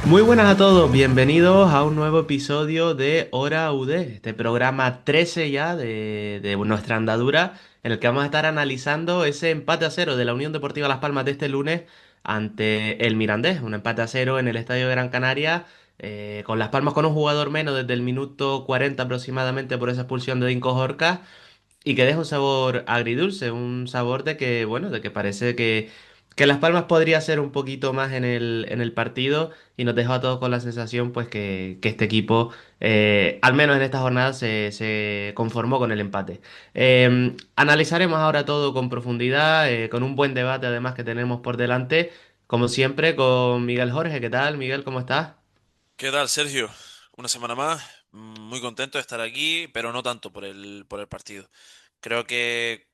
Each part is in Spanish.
Muy buenas a todos, bienvenidos a un nuevo episodio de Hora UD, este programa 13 ya de nuestra andadura, en el que vamos a estar analizando ese empate a cero de la Unión Deportiva Las Palmas de este lunes ante el Mirandés, un empate a cero en el Estadio de Gran Canaria, con Las Palmas con un jugador menos desde el minuto 40 aproximadamente por esa expulsión de Dinko Horca. Y que deja un sabor agridulce, un sabor de que, bueno, de que parece que Las Palmas podría ser un poquito más en el partido y nos deja a todos con la sensación pues que este equipo, al menos en esta jornada, se conformó con el empate. Analizaremos ahora todo con profundidad, con un buen debate además que tenemos por delante, como siempre, con Miguel Jorge. ¿Qué tal, Miguel? ¿Cómo estás? ¿Qué tal, Sergio? Una semana más. Muy contento de estar aquí, pero no tanto por el partido. Creo que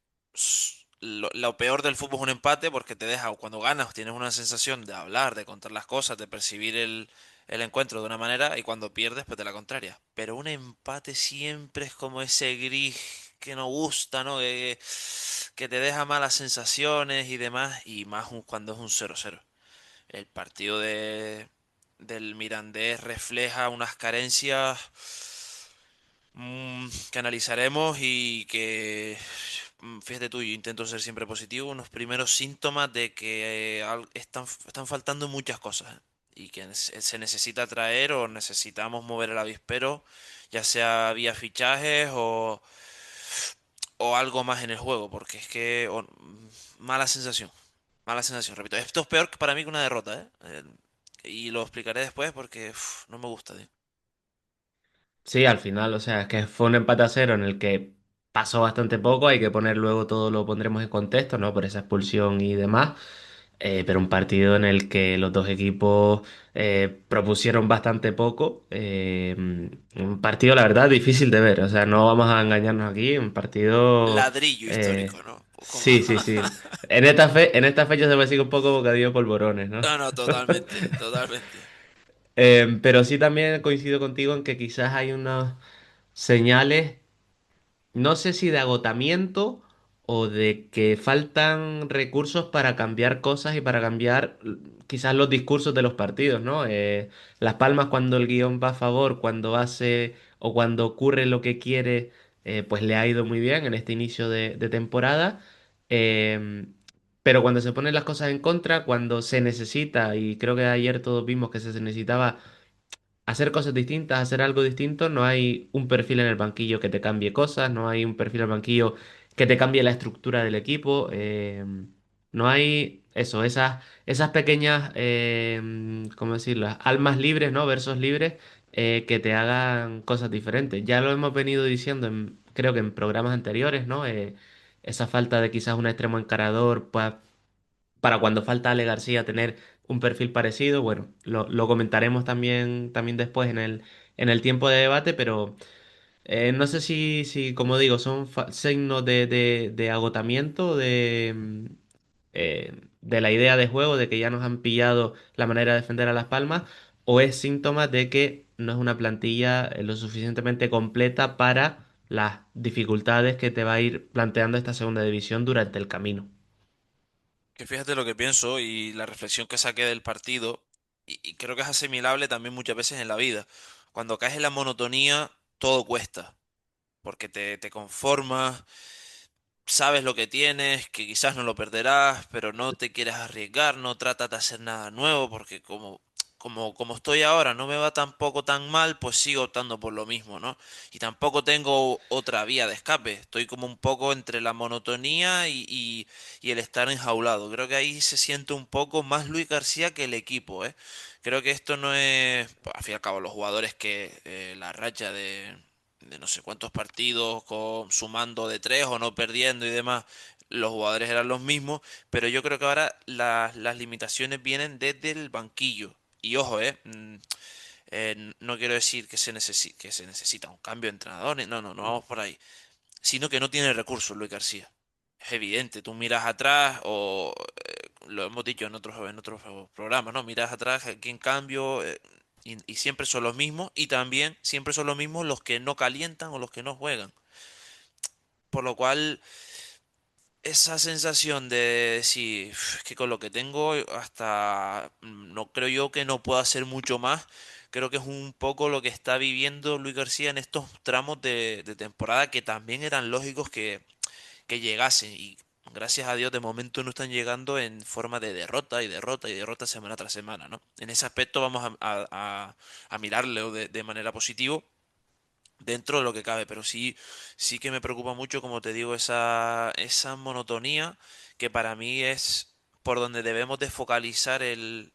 lo peor del fútbol es un empate porque te deja, cuando ganas, tienes una sensación de hablar, de contar las cosas, de percibir el encuentro de una manera y cuando pierdes, pues de la contraria. Pero un empate siempre es como ese gris que no gusta, ¿no? Que te deja malas sensaciones y demás, y más cuando es un 0-0. El partido del Mirandés refleja unas carencias que analizaremos y que, fíjate tú, yo intento ser siempre positivo, unos primeros síntomas de que están faltando muchas cosas, ¿eh? Y que se necesita traer o necesitamos mover el avispero, ya sea vía fichajes o algo más en el juego, porque es que mala sensación. Mala sensación, repito. Esto es peor para mí que una derrota, ¿eh? Y lo explicaré después porque no me gusta, tío. Sí, al final, o sea, es que fue un empate a cero en el que pasó bastante poco, hay que poner luego todo lo pondremos en contexto, ¿no? Por esa expulsión y demás. Pero un partido en el que los dos equipos propusieron bastante poco. Un partido, la verdad, difícil de ver. O sea, no vamos a engañarnos aquí. Un partido. Ladrillo eh, histórico, ¿no? Como... sí, sí, sí. En esta fecha se me sigue un poco bocadillo de polvorones, ¿no? No, no, totalmente, totalmente. Pero sí también coincido contigo en que quizás hay unas señales. No sé si de agotamiento o de que faltan recursos para cambiar cosas y para cambiar quizás los discursos de los partidos, ¿no? Las Palmas cuando el guión va a favor, cuando hace o cuando ocurre lo que quiere, pues le ha ido muy bien en este inicio de temporada. Eh, pero cuando se ponen las cosas en contra, cuando se necesita, y creo que ayer todos vimos que se necesitaba hacer cosas distintas, hacer algo distinto. No hay un perfil en el banquillo que te cambie cosas, no hay un perfil en el banquillo que te cambie la estructura del equipo. No hay eso, esas pequeñas, ¿cómo decirlo? Almas libres, ¿no? Versos libres que te hagan cosas diferentes. Ya lo hemos venido diciendo, creo que en programas anteriores, ¿no? Esa falta de quizás un extremo encarador, pues para cuando falta Ale García tener un perfil parecido. Bueno, lo comentaremos también después en el tiempo de debate, pero no sé si, como digo, son signos de agotamiento de la idea de juego, de que ya nos han pillado la manera de defender a Las Palmas, o es síntoma de que no es una plantilla lo suficientemente completa para las dificultades que te va a ir planteando esta segunda división durante el camino. Que fíjate lo que pienso y la reflexión que saqué del partido, y creo que es asimilable también muchas veces en la vida. Cuando caes en la monotonía, todo cuesta, porque te conformas, sabes lo que tienes, que quizás no lo perderás, pero no te quieres arriesgar, no tratas de hacer nada nuevo, porque como estoy ahora, no me va tampoco tan mal, pues sigo optando por lo mismo, ¿no? Y tampoco tengo otra vía de escape, estoy como un poco entre la monotonía y el estar enjaulado. Creo que ahí se siente un poco más Luis García que el equipo, ¿eh? Creo que esto no es, pues, al fin y al cabo, los jugadores que la racha de no sé cuántos partidos sumando de tres o no perdiendo y demás, los jugadores eran los mismos, pero yo creo que ahora las limitaciones vienen desde el banquillo. Y ojo, no quiero decir que se necesita un cambio de entrenador, no, no, no vamos por ahí, sino que no tiene recursos Luis García. Es evidente, tú miras atrás o lo hemos dicho en otros programas, ¿no? Miras atrás, aquí en cambio, y siempre son los mismos, y también siempre son los mismos los que no calientan o los que no juegan. Por lo cual, esa sensación de decir, "Uf, es que con lo que tengo hasta no creo yo que no pueda hacer mucho más". Creo que es un poco lo que está viviendo Luis García en estos tramos de temporada que también eran lógicos que llegasen. Y gracias a Dios de momento no están llegando en forma de derrota y derrota y derrota semana tras semana, ¿no? En ese aspecto vamos a mirarlo de manera positiva dentro de lo que cabe, pero sí, sí que me preocupa mucho, como te digo, esa monotonía que para mí es por donde debemos de focalizar este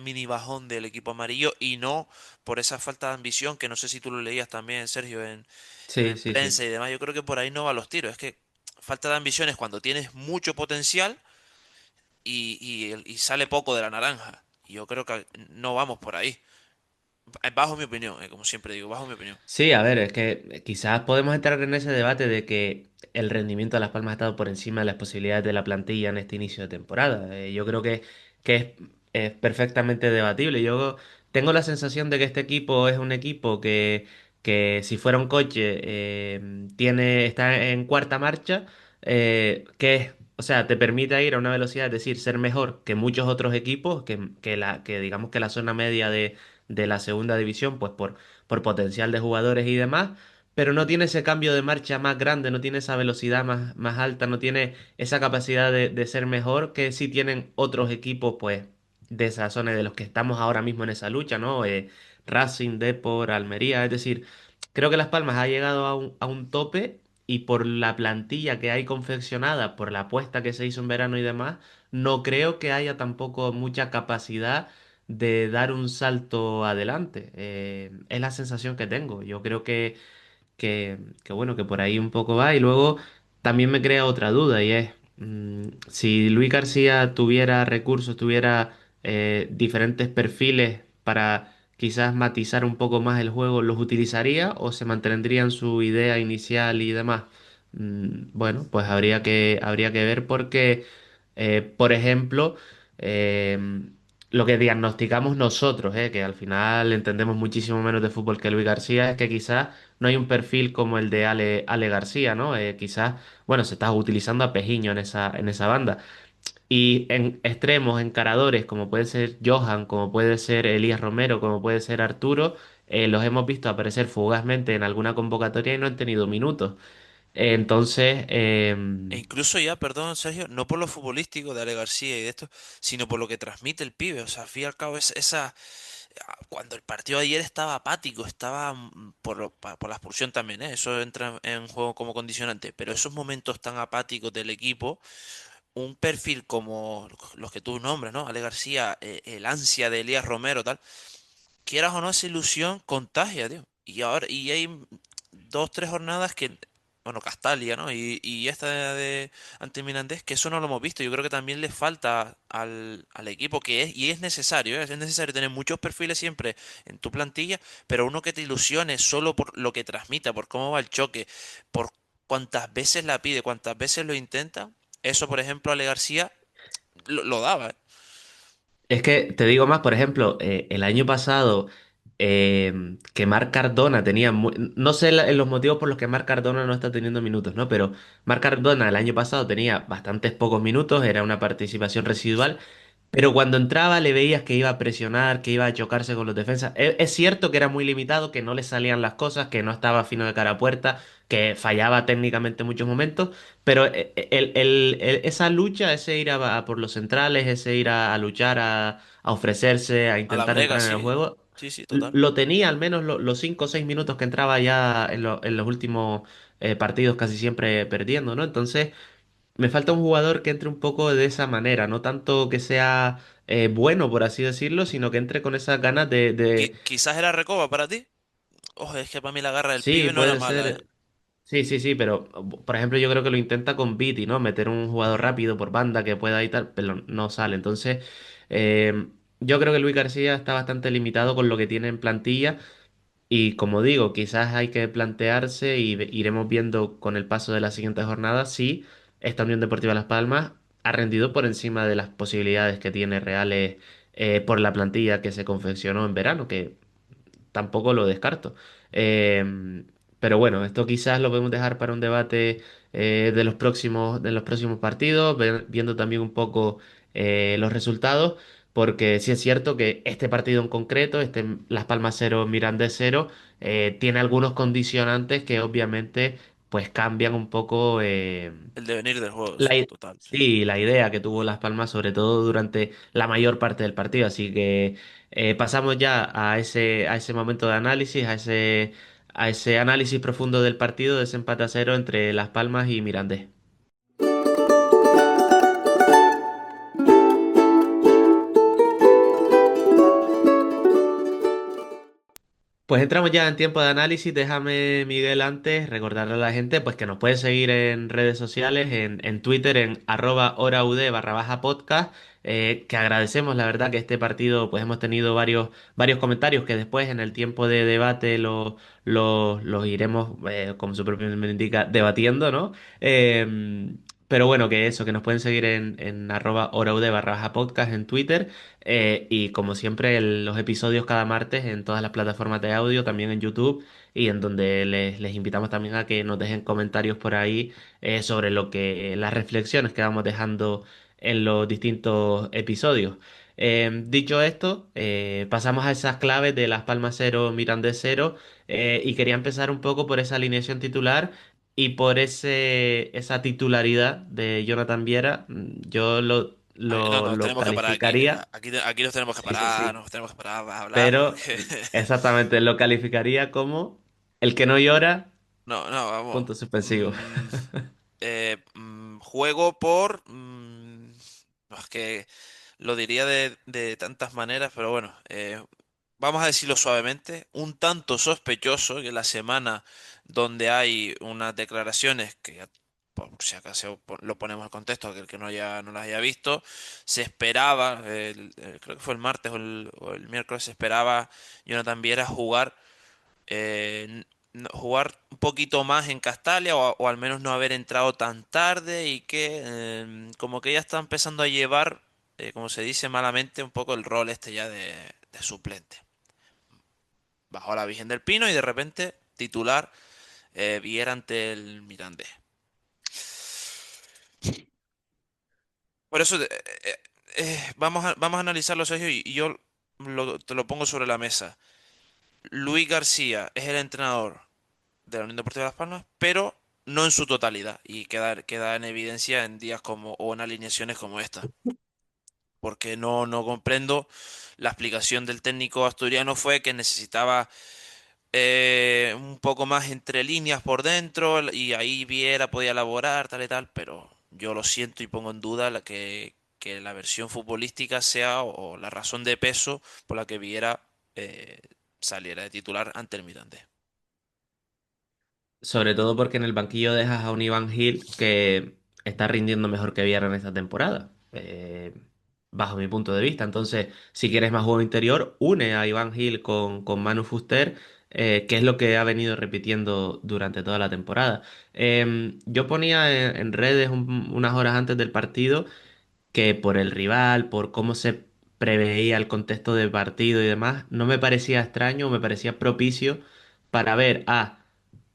mini bajón del equipo amarillo y no por esa falta de ambición que no sé si tú lo leías también, Sergio, Sí, en sí, prensa sí. y demás. Yo creo que por ahí no van los tiros. Es que falta de ambición es cuando tienes mucho potencial y sale poco de la naranja. Y yo creo que no vamos por ahí. Bajo mi opinión, como siempre digo, bajo mi opinión. Sí, a ver, es que quizás podemos entrar en ese debate de que el rendimiento de Las Palmas ha estado por encima de las posibilidades de la plantilla en este inicio de temporada. Yo creo que es perfectamente debatible. Yo tengo la sensación de que este equipo es un equipo que si fuera un coche, está en cuarta marcha, o sea, te permite ir a una velocidad, es decir, ser mejor que muchos otros equipos, que digamos que la zona media de la segunda división, pues por potencial de jugadores y demás, pero no tiene ese cambio de marcha más grande, no tiene esa velocidad más alta, no tiene esa capacidad de ser mejor que sí tienen otros equipos, pues, de esa zona de los que estamos ahora mismo en esa lucha, ¿no? Racing, Depor, Almería, es decir, creo que Las Palmas ha llegado a un tope y por la plantilla que hay confeccionada, por la apuesta que se hizo en verano y demás, no creo que haya tampoco mucha capacidad de dar un salto adelante. Es la sensación que tengo. Yo creo que bueno, que por ahí un poco va. Y luego también me crea otra duda y es, si Luis García tuviera recursos, tuviera diferentes perfiles para quizás matizar un poco más el juego, ¿los utilizaría o se mantendría en su idea inicial y demás? Bueno, pues habría que ver porque, por ejemplo, eh, lo que diagnosticamos nosotros, que al final entendemos muchísimo menos de fútbol que Luis García, es que quizás no hay un perfil como el de Ale García, ¿no? Quizás, bueno, se está utilizando a Pejiño en esa banda. Y en extremos, encaradores, como puede ser Johan, como puede ser Elías Romero, como puede ser Arturo, los hemos visto aparecer fugazmente en alguna convocatoria y no han tenido minutos. Entonces, E incluso ya, perdón, Sergio, no por lo futbolístico de Ale García y de esto, sino por lo que transmite el pibe. O sea, al fin y al cabo, cuando el partido de ayer estaba apático, estaba por la expulsión también, ¿eh? Eso entra en juego como condicionante. Pero esos momentos tan apáticos del equipo, un perfil como los que tú nombras, ¿no? Ale García, el ansia de Elías Romero, tal, quieras o no, esa ilusión contagia, tío. Y hay dos, tres jornadas que, bueno, Castalia, ¿no? Y esta de ante Mirandés, que eso no lo hemos visto. Yo creo que también le falta al equipo y es necesario, ¿eh? Es necesario tener muchos perfiles siempre en tu plantilla, pero uno que te ilusione solo por lo que transmita, por cómo va el choque, por cuántas veces la pide, cuántas veces lo intenta. Eso, por ejemplo, Ale García lo daba, ¿eh? es que te digo más, por ejemplo, el año pasado que Marc Cardona tenía, no sé los motivos por los que Marc Cardona no está teniendo minutos, ¿no? Pero Marc Cardona el año pasado tenía bastantes pocos minutos, era una participación residual, pero cuando entraba le veías que iba a presionar, que iba a chocarse con los defensas. Es cierto que era muy limitado, que no le salían las cosas, que no estaba fino de cara a puerta, que fallaba técnicamente en muchos momentos, pero esa lucha, ese ir a por los centrales, ese ir a luchar, a ofrecerse, a A la intentar brega, entrar en el sí. juego, Sí, sí, total. lo tenía al menos los 5 o 6 minutos que entraba ya en los últimos partidos, casi siempre perdiendo, ¿no? Entonces... Me falta un jugador que entre un poco de esa manera, no tanto que sea bueno, por así decirlo, sino que entre con esas ganas Quizás era Recoba para ti. Ojo, es que para mí la garra del Sí, pibe no era puede mala, ¿eh? ser. Sí, sí, sí, pero por ejemplo yo creo que lo intenta con Viti, ¿no? Meter un jugador rápido por banda que pueda y tal, pero no sale. Entonces, yo creo que Luis García está bastante limitado con lo que tiene en plantilla. Y como digo, quizás hay que plantearse y iremos viendo con el paso de la siguiente jornada si esta Unión Deportiva Las Palmas ha rendido por encima de las posibilidades que tiene reales por la plantilla que se confeccionó en verano, que tampoco lo descarto. Pero bueno, esto quizás lo podemos dejar para un debate de los próximos partidos, viendo también un poco los resultados, porque sí es cierto que este partido en concreto, este Las Palmas cero, Mirandés cero, tiene algunos condicionantes que obviamente pues cambian un poco. El devenir del juego, La, sí, i- total, sí. sí, la idea que tuvo Las Palmas, sobre todo durante la mayor parte del partido. Así que pasamos ya a ese momento de análisis, a ese análisis profundo del partido, de ese empate a cero entre Las Palmas y Mirandés. Pues entramos ya en tiempo de análisis. Déjame, Miguel, antes recordarle a la gente pues que nos puede seguir en redes sociales, en Twitter, en @horaud_podcast, que agradecemos, la verdad, que este partido pues hemos tenido varios comentarios que después en el tiempo de debate los iremos, como su propio nombre indica, debatiendo, ¿no? Pero bueno, que eso, que nos pueden seguir en @horaud_podcast en Twitter. Y como siempre, los episodios cada martes en todas las plataformas de audio, también en YouTube, y en donde les invitamos también a que nos dejen comentarios por ahí sobre lo que las reflexiones que vamos dejando en los distintos episodios. Dicho esto, pasamos a esas claves de Las Palmas cero, Mirandés cero, y quería empezar un poco por esa alineación titular. Y por esa titularidad de Jonathan Viera, yo No, nos lo tenemos que parar aquí. calificaría. Aquí nos tenemos que Sí, sí, parar, sí. nos tenemos que parar a hablar Pero porque... exactamente lo calificaría como el que no llora, No, no, vamos. punto suspensivo. Juego por... no, es que lo diría de tantas maneras, pero bueno, vamos a decirlo suavemente, un tanto sospechoso que la semana donde hay unas declaraciones que, por si acaso lo ponemos en contexto, que el que no las haya visto, se esperaba, creo que fue el martes o el miércoles, se esperaba Jonathan Viera jugar jugar un poquito más en Castalia o al menos no haber entrado tan tarde y que como que ya está empezando a llevar, como se dice malamente, un poco el rol este ya de suplente. Bajó a la Virgen del Pino y de repente titular Viera ante el Mirandés. Por eso vamos a analizarlo, Sergio, y yo te lo pongo sobre la mesa. Luis García es el entrenador de la Unión Deportiva Las Palmas, pero no en su totalidad. Y queda en evidencia en días como, o en alineaciones como esta. Porque no comprendo. La explicación del técnico asturiano fue que necesitaba un poco más entre líneas por dentro y ahí Viera podía elaborar, tal y tal, pero yo lo siento y pongo en duda que la versión futbolística sea o la razón de peso por la que Viera eh, saliera de titular ante el Mirandés. Sobre todo porque en el banquillo dejas a un Iván Gil que está rindiendo mejor que Viera en esta temporada, bajo mi punto de vista. Entonces, si quieres más juego interior, une a Iván Gil con Manu Fuster, que es lo que ha venido repitiendo durante toda la temporada. Yo ponía en redes unas horas antes del partido que por el rival, por cómo se preveía el contexto del partido y demás, no me parecía extraño, me parecía propicio para ver a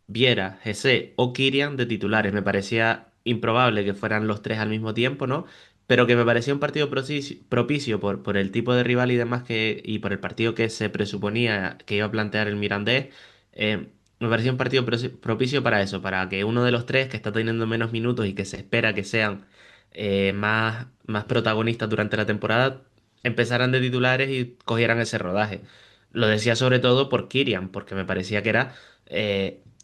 Viera, Jesse o Kirian de titulares. Me parecía improbable que fueran los tres al mismo tiempo, ¿no? Pero que me parecía un partido propicio por el tipo de rival y demás y por el partido que se presuponía que iba a plantear el Mirandés. Me parecía un partido propicio para eso, para que uno de los tres que está teniendo menos minutos y que se espera que sean más protagonistas durante la temporada empezaran de titulares y cogieran ese rodaje. Lo decía sobre todo por Kirian, porque me parecía que era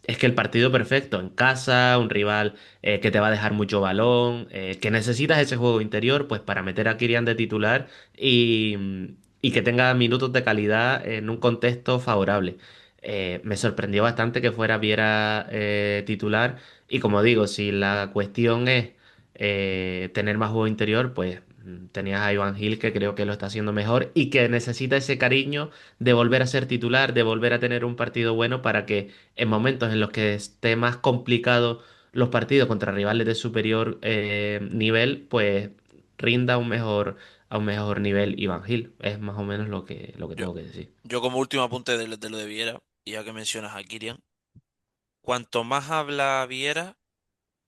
es que el partido perfecto en casa, un rival que te va a dejar mucho balón, que necesitas ese juego interior, pues para meter a Kirian de titular y que tenga minutos de calidad en un contexto favorable. Me sorprendió bastante que fuera Viera titular y como digo, si la cuestión es tener más juego interior, pues tenías a Iván Gil que creo que lo está haciendo mejor y que necesita ese cariño de volver a ser titular, de volver a tener un partido bueno para que en momentos en los que esté más complicado los partidos contra rivales de superior nivel, pues rinda a un mejor nivel Iván Gil. Es más o menos lo que Yo, tengo que decir. yo como último apunte de lo de Viera, y ya que mencionas a Kirian, cuanto más habla Viera,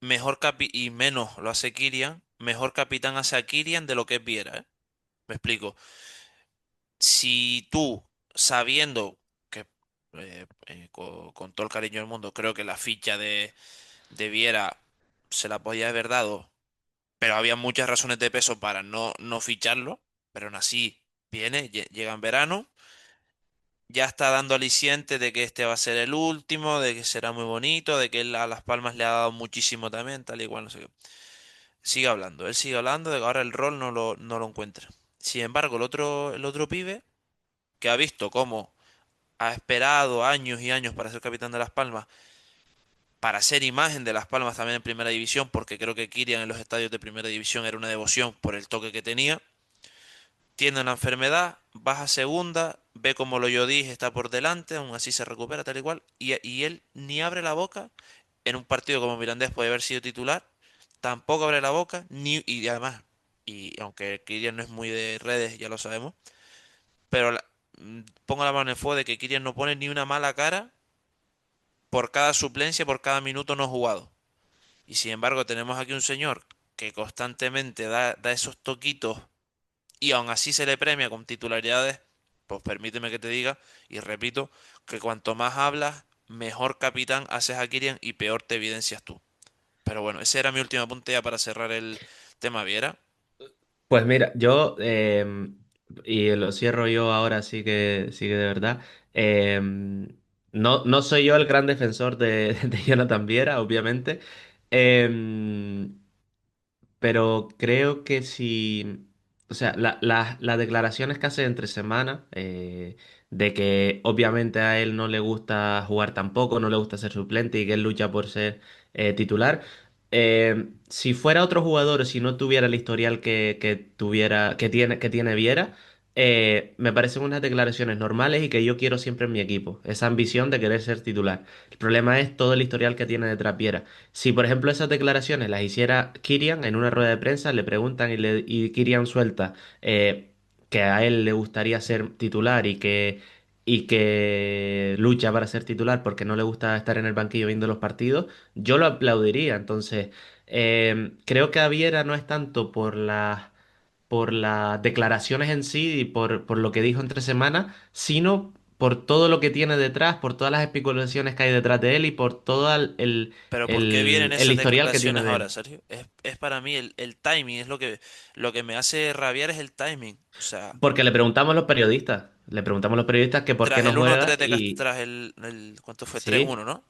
y menos lo hace Kylian, mejor capitán hace a Kylian de lo que es Viera, ¿eh? Me explico. Si tú, sabiendo que, con todo el cariño del mundo, creo que la ficha de Viera se la podía haber dado, pero había muchas razones de peso para no ficharlo, pero aún así viene, llega en verano, ya está dando aliciente de que este va a ser el último, de que será muy bonito, de que él a Las Palmas le ha dado muchísimo también, tal y cual, no sé qué. Sigue hablando, él sigue hablando de que ahora el rol no lo encuentra. Sin embargo, el otro pibe, que ha visto cómo ha esperado años y años para ser capitán de Las Palmas, para ser imagen de Las Palmas también en Primera División, porque creo que Kirian en los estadios de Primera División era una devoción por el toque que tenía. Tiene una enfermedad, baja a segunda, ve como lo yo dije está por delante, aún así se recupera tal y cual, y él ni abre la boca en un partido como Mirandés puede haber sido titular, tampoco abre la boca, y además, y aunque Kirian no es muy de redes, ya lo sabemos, pero pongo la mano en el fuego de que Kirian no pone ni una mala cara por cada suplencia, por cada minuto no jugado. Y sin embargo tenemos aquí un señor que constantemente da esos toquitos y aún así se le premia con titularidades, pues permíteme que te diga, y repito, que cuanto más hablas, mejor capitán haces a Kirian y peor te evidencias tú. Pero bueno, ese era mi último apunte ya para cerrar el tema Viera. Pues mira, yo, y lo cierro yo ahora sí que de verdad, no soy yo el gran defensor de Jonathan Viera, obviamente, em, pero creo que si, o sea, las declaraciones que hace entre semana, de que obviamente a él no le gusta jugar tampoco, no le gusta ser suplente y que él lucha por ser titular, si fuera otro jugador o si no tuviera el historial que tuviera, que tiene Viera, me parecen unas declaraciones normales y que yo quiero siempre en mi equipo, esa ambición de querer ser titular. El problema es todo el historial que tiene detrás Viera. Si, por ejemplo, esas declaraciones las hiciera Kirian en una rueda de prensa, le preguntan y Kirian suelta que a él le gustaría ser titular y que lucha para ser titular porque no le gusta estar en el banquillo viendo los partidos, yo lo aplaudiría. Entonces, creo que a Viera no es tanto por las declaraciones en sí y por lo que dijo entre semanas, sino por todo lo que tiene detrás, por todas las especulaciones que hay detrás de él y por todo Pero ¿por qué vienen el esas historial que tiene declaraciones de ahora, él. Sergio? Es para mí el timing, es lo que me hace rabiar es el timing. O sea, Porque le preguntamos a los periodistas que por qué tras el no 1-3 juega y tras ¿cuánto fue? 3-1, sí, ¿no?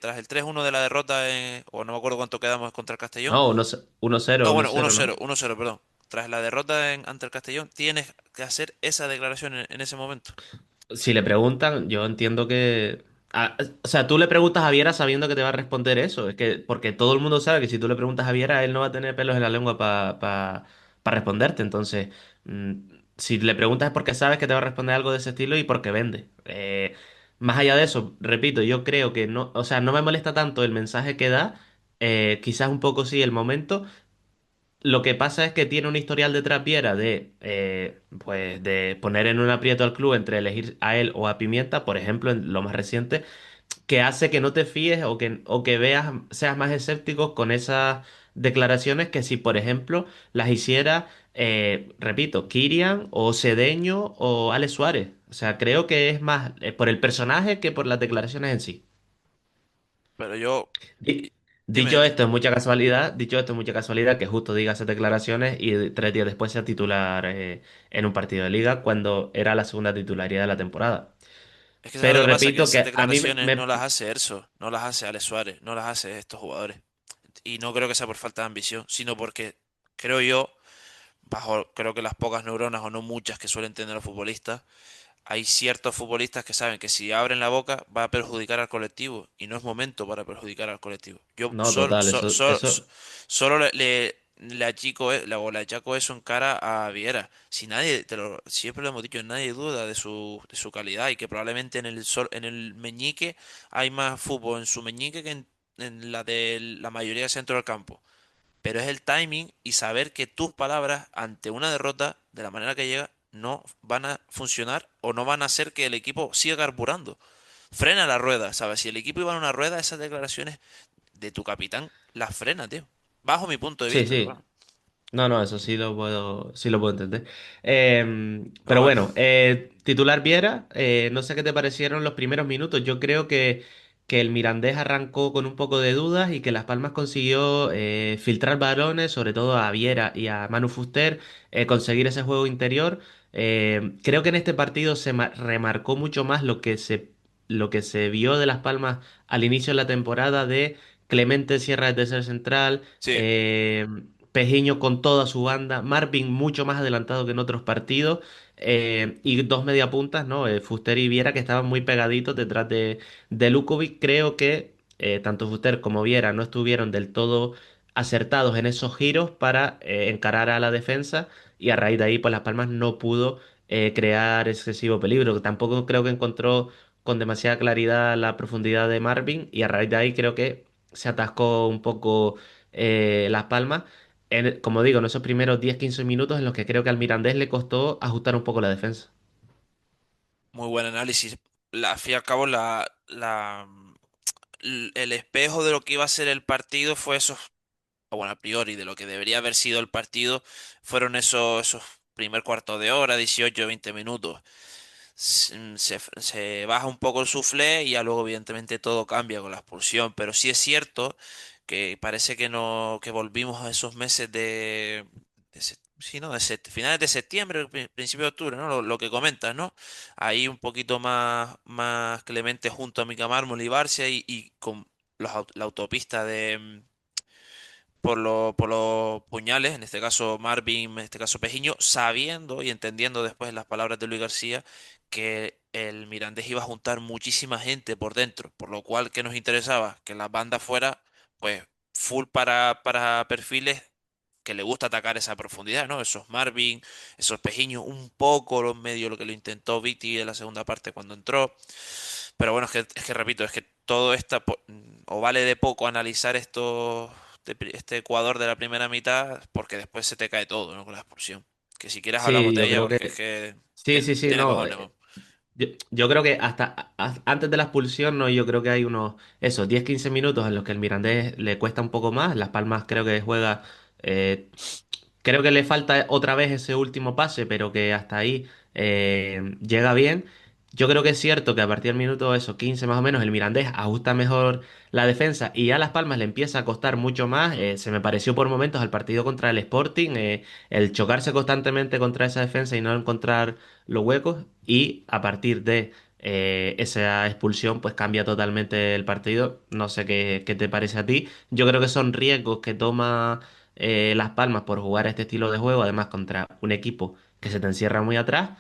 Tras el 3-1 de la derrota, o no me acuerdo cuánto quedamos contra el Castellón. no, 1-0, No, uno bueno, 1 cero, cero ¿no? 1 cero perdón. Tras la derrota ante el Castellón, tienes que hacer esa declaración en ese momento. Si le preguntan, yo entiendo que... o sea, tú le preguntas a Viera sabiendo que te va a responder eso. Es que, porque todo el mundo sabe que si tú le preguntas a Viera, él no va a tener pelos en la lengua para responderte. Entonces, mm, si le preguntas es porque sabes que te va a responder algo de ese estilo y porque vende. Más allá de eso, repito, yo creo que no, o sea, no me molesta tanto el mensaje que da, quizás un poco sí el momento. Lo que pasa es que tiene un historial detrás Viera pues, de poner en un aprieto al club entre elegir a él o a Pimienta, por ejemplo, en lo más reciente, que hace que no te fíes o que seas más escéptico con esas declaraciones que si, por ejemplo, las hiciera, repito, Kirian o Cedeño o Alex Suárez. O sea, creo que es más por el personaje que por las declaraciones en sí. Pero yo, Di- dime, Dicho esto, es mucha casualidad que justo diga esas declaraciones y 3 días después sea titular en un partido de liga cuando era la segunda titularidad de la temporada. es que sabes lo Pero que pasa, que repito esas que a mí declaraciones no las hace Erso, no las hace Alex Suárez, no las hace estos jugadores. Y no creo que sea por falta de ambición, sino porque creo yo, creo que las pocas neuronas o no muchas que suelen tener los futbolistas, hay ciertos futbolistas que saben que si abren la boca va a perjudicar al colectivo y no es momento para perjudicar al colectivo. Yo no, total, solo le achico, o le achaco eso en cara a Viera. Si nadie, siempre lo hemos dicho, nadie duda de su calidad y que probablemente en el meñique hay más fútbol en su meñique que en la de la mayoría del centro del campo. Pero es el timing y saber que tus palabras ante una derrota, de la manera que llega, no van a funcionar o no van a hacer que el equipo siga carburando. Frena la rueda, ¿sabes? Si el equipo iba en una rueda, esas declaraciones de tu capitán las frena, tío. Bajo mi punto de Sí, vista, pero sí. bueno. No, no, eso sí lo puedo entender. Pero Pero bueno, bueno, titular Viera, no sé qué te parecieron los primeros minutos. Yo creo que el Mirandés arrancó con un poco de dudas y que Las Palmas consiguió filtrar balones, sobre todo a Viera y a Manu Fuster, conseguir ese juego interior. Creo que en este partido remarcó mucho más lo que se vio de Las Palmas al inicio de la temporada de Clemente Sierra de tercer central. sí, Pejiño con toda su banda, Marvin mucho más adelantado que en otros partidos, y dos mediapuntas, ¿no? Fuster y Viera que estaban muy pegaditos detrás de Lukovic. Creo que tanto Fuster como Viera no estuvieron del todo acertados en esos giros para encarar a la defensa y a raíz de ahí pues Las Palmas no pudo crear excesivo peligro. Tampoco creo que encontró con demasiada claridad la profundidad de Marvin y a raíz de ahí creo que se atascó un poco Las Palmas como digo, en esos primeros 10-15 minutos en los que creo que al Mirandés le costó ajustar un poco la defensa. muy buen análisis. Al fin y al cabo, el espejo de lo que iba a ser el partido fue esos, o bueno, a priori, de lo que debería haber sido el partido, fueron esos primer cuarto de hora, 18 20 minutos. Se baja un poco el suflé y ya luego evidentemente todo cambia con la expulsión, pero sí es cierto que parece que no que volvimos a esos meses sí, ¿no? Finales de septiembre, principio de octubre, ¿no? Lo que comentas, ¿no? Ahí un poquito más clemente junto a Mica Mármol y Barcia y con la autopista por los puñales, en este caso Marvin, en este caso Pejiño, sabiendo y entendiendo después las palabras de Luis García que el Mirandés iba a juntar muchísima gente por dentro, por lo cual que nos interesaba que la banda fuera pues full para perfiles que le gusta atacar esa profundidad, ¿no? Esos Marvin, esos Pejiños, un poco los medios lo que lo intentó Viti en la segunda parte cuando entró. Pero bueno, es que repito, es que todo esto, o vale de poco analizar este Ecuador de la primera mitad, porque después se te cae todo, ¿no? Con la expulsión. Que si quieres hablamos Sí, de yo ella, creo porque que. es que Sí, sí, sí, tiene no. cojones, ¿no? Yo creo que hasta antes de la expulsión, no, yo creo que hay unos, esos 10-15 minutos en los que el Mirandés le cuesta un poco más. Las Palmas creo que juega. eh, Creo que le falta otra vez ese último pase, pero que hasta ahí llega bien. Yo creo que es cierto que a partir del minuto eso, 15 más o menos, el Mirandés ajusta mejor la defensa y a Las Palmas le empieza a costar mucho más. Se me pareció por momentos al partido contra el Sporting, el chocarse constantemente contra esa defensa y no encontrar los huecos. Y a partir de esa expulsión, pues cambia totalmente el partido. No sé qué te parece a ti. Yo creo que son riesgos que toma Las Palmas por jugar este estilo de juego, además contra un equipo que se te encierra muy atrás.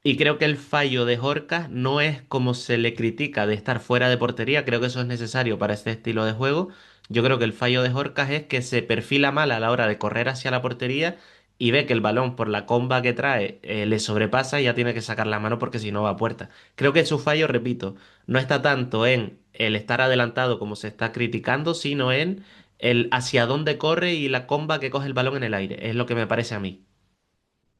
Y creo que el fallo de Jorca no es como se le critica de estar fuera de portería, creo que eso es necesario para este estilo de juego. Yo creo que el fallo de Jorca es que se perfila mal a la hora de correr hacia la portería y ve que el balón por la comba que trae le sobrepasa y ya tiene que sacar la mano porque si no va a puerta. Creo que su fallo, repito, no está tanto en el estar adelantado como se está criticando, sino en el hacia dónde corre y la comba que coge el balón en el aire. Es lo que me parece a mí.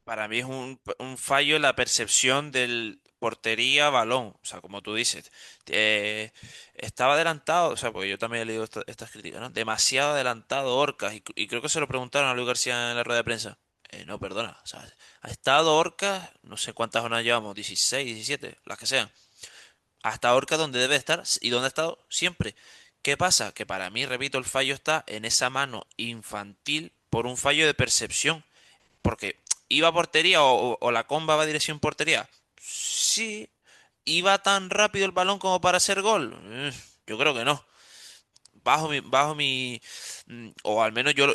Para mí es un fallo en la percepción del portería-balón. O sea, como tú dices, estaba adelantado, o sea, porque yo también he leído estas críticas, ¿no? Demasiado adelantado Orcas. Y creo que se lo preguntaron a Luis García en la rueda de prensa. No, perdona. O sea, ha estado Orcas, no sé cuántas horas llevamos, 16 17 las que sean. Hasta Orcas donde debe estar y donde ha estado siempre. ¿Qué pasa? Que para mí, repito, el fallo está en esa mano infantil por un fallo de percepción. Porque iba a portería o la comba va a dirección portería. Sí. ¿Iba tan rápido el balón como para hacer gol? Yo creo que no. O al menos yo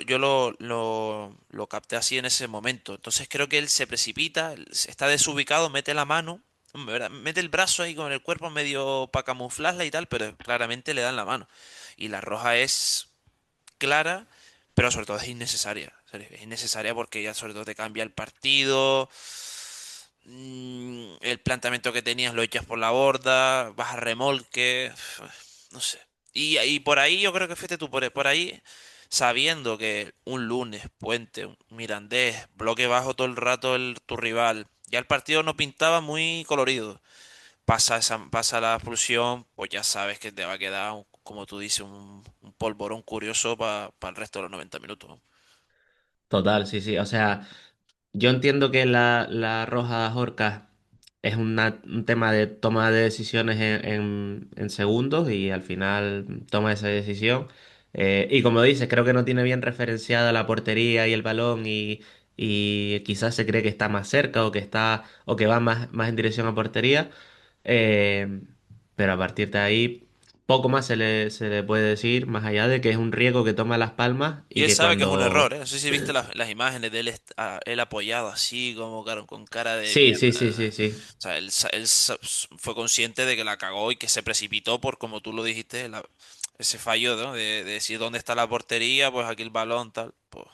lo capté así en ese momento. Entonces creo que él se precipita, está desubicado, mete la mano, ¿verdad? Mete el brazo ahí con el cuerpo medio para camuflarla y tal, pero claramente le dan la mano. Y la roja es clara, pero sobre todo es innecesaria. Es innecesaria porque ya sobre todo te cambia el partido. El planteamiento que tenías lo echas por la borda, vas a remolque, no sé. Y por ahí yo creo que fuiste tú, por ahí, sabiendo que un lunes, Puente, un Mirandés, bloque bajo todo el rato tu rival, ya el partido no pintaba muy colorido. Pasa la expulsión, pues ya sabes que te va a quedar como tú dices, un polvorón curioso para el resto de los 90 minutos, ¿no? Total, sí, sí. O sea, yo entiendo que la Roja Jorca es un tema de toma de decisiones en segundos y al final toma esa decisión. Y como dices, creo que no tiene bien referenciada la portería y el balón y quizás se cree que está más cerca o que está o que va más en dirección a portería. Eh, pero a partir de ahí, poco más se le puede decir, más allá de que es un riesgo que toma Las Palmas Y y él que sabe que es un cuando... error, ¿eh? No sé si viste las imágenes de él, él apoyado así, como con cara de Sí, sí, mierda. sí, sí, sí. O sea, fue consciente de que la cagó y que se precipitó por, como tú lo dijiste, ese fallo, ¿no? De decir dónde está la portería, pues aquí el balón, tal. Pues,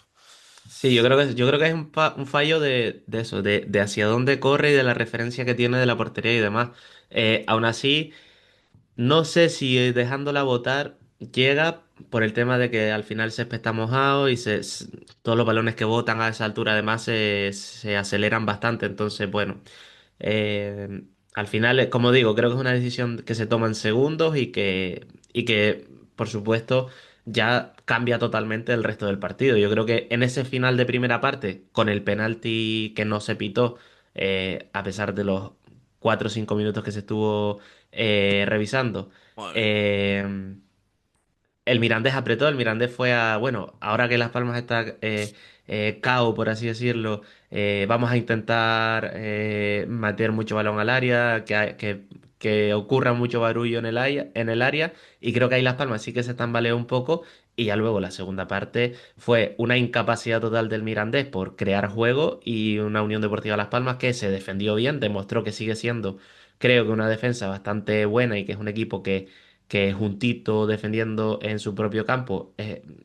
Sí, yo creo que es un fallo de eso, de hacia dónde corre y de la referencia que tiene de la portería y demás. Aún así, no sé si dejándola botar llega por el tema de que al final se está mojado y todos los balones que botan a esa altura además se aceleran bastante. Entonces, bueno, al final, como digo, creo que es una decisión que se toma en segundos y que, por supuesto, ya cambia totalmente el resto del partido. Yo creo que en ese final de primera parte, con el penalti que no se pitó, a pesar de los 4 o 5 minutos que se estuvo revisando, madre mía. eh, el Mirandés apretó, el Mirandés fue a, bueno, ahora que Las Palmas está KO, por así decirlo, vamos a intentar meter mucho balón al área, que ocurra mucho barullo en el área, y creo que ahí Las Palmas sí que se tambaleó un poco, y ya luego la segunda parte fue una incapacidad total del Mirandés por crear juego y una Unión Deportiva Las Palmas que se defendió bien, demostró que sigue siendo, creo que una defensa bastante buena y que es un equipo que juntito defendiendo en su propio campo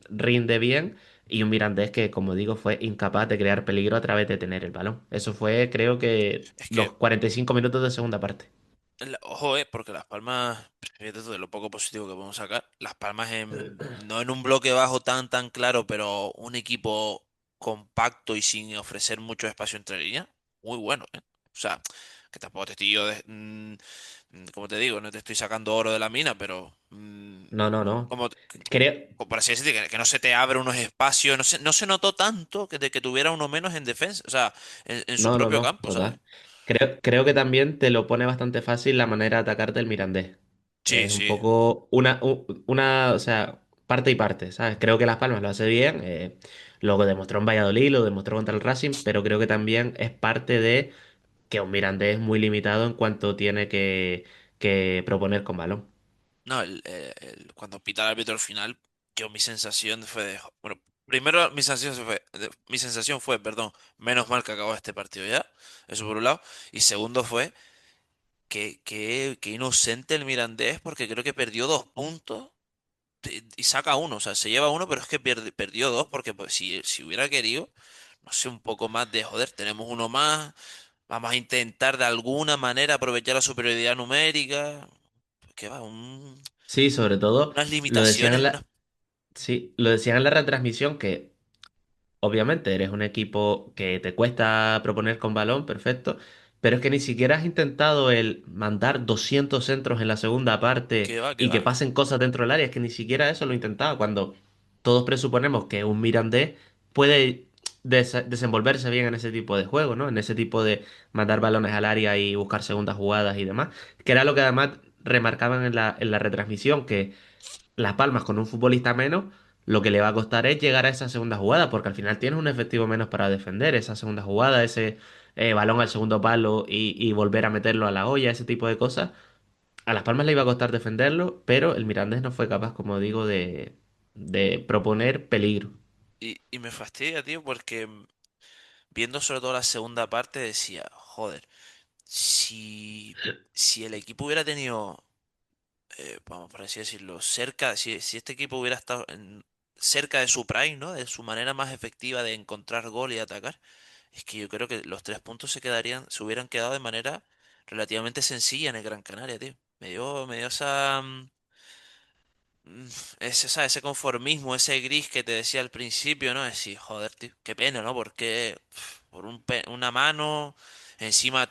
rinde bien y un Mirandés que, como digo, fue incapaz de crear peligro a través de tener el balón. Eso fue, creo que, Es los que 45 minutos de segunda parte. Ojo, porque Las Palmas, fíjate tú de lo poco positivo que podemos sacar, Las Palmas no en un bloque bajo tan claro, pero un equipo compacto y sin ofrecer mucho espacio entre líneas, muy bueno, ¿eh? O sea, que tampoco te estoy yo, como te digo, no te estoy sacando oro de la mina, pero No, no, no. como, Creo, por así decirlo, que no se te abre unos espacios, no se notó tanto de que tuviera uno menos en defensa, o sea, en su no, no, propio no, campo, ¿sabes? total. Creo que también te lo pone bastante fácil la manera de atacarte el Mirandés. Sí, Es un sí. poco o sea, parte y parte, ¿sabes? Creo que Las Palmas lo hace bien, lo demostró en Valladolid, lo demostró contra el Racing, pero creo que también es parte de que un Mirandés es muy limitado en cuanto tiene que proponer con balón. No, cuando pita el árbitro al final, mi sensación fue bueno, primero mi sensación fue, perdón, menos mal que acabó este partido ya, eso por un lado, y segundo fue que inocente el Mirandés porque creo que perdió 2 puntos y saca uno, o sea, se lleva uno, pero es que perdió dos porque pues, si hubiera querido, no sé, un poco más de joder, tenemos uno más, vamos a intentar de alguna manera aprovechar la superioridad numérica, que va, Sí, sobre todo unas lo decían limitaciones, en unas... la, sí, lo decían en la retransmisión que obviamente eres un equipo que te cuesta proponer con balón, perfecto, pero es que ni siquiera has intentado el mandar 200 centros en la segunda parte Que va, que y que va. pasen cosas dentro del área, es que ni siquiera eso lo intentaba, cuando todos presuponemos que un Mirandés puede desenvolverse bien en ese tipo de juego, ¿no? En ese tipo de mandar balones al área y buscar segundas jugadas y demás, que era lo que además remarcaban en la retransmisión, que las Palmas con un futbolista menos, lo que le va a costar es llegar a esa segunda jugada, porque al final tienes un efectivo menos para defender esa segunda jugada, ese balón al segundo palo y volver a meterlo a la olla, ese tipo de cosas. A Las Palmas le iba a costar defenderlo, pero el Mirandés no fue capaz, como digo, de proponer peligro. Y me fastidia, tío, porque viendo sobre todo la segunda parte decía, joder, si el equipo hubiera tenido, vamos por así decirlo, si este equipo hubiera estado cerca de su prime, ¿no? De su manera más efectiva de encontrar gol y atacar, es que yo creo que los 3 puntos se hubieran quedado de manera relativamente sencilla en el Gran Canaria, tío. Me dio esa, Mm, ese conformismo, ese gris que te decía al principio, ¿no? Decir, joder, tío, qué pena, ¿no? Porque por una mano, encima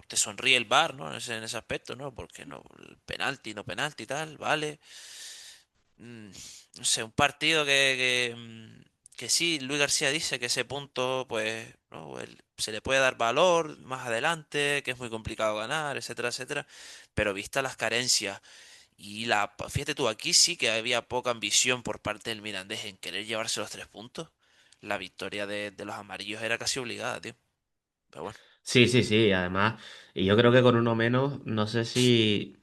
te sonríe el VAR, ¿no? En ese aspecto, ¿no? Porque no, el penalti, no penalti, tal, vale. mm, no sé, un partido que sí, Luis García dice que ese punto, pues, ¿no? Se le puede dar valor más adelante, que es muy complicado ganar, etcétera, etcétera. Pero vista las carencias y fíjate tú, aquí sí que había poca ambición por parte del Mirandés en querer llevarse los 3 puntos. La victoria de los amarillos era casi obligada, tío. Pero bueno, Sí, sí, sí, además, y yo creo que con uno menos, no sé si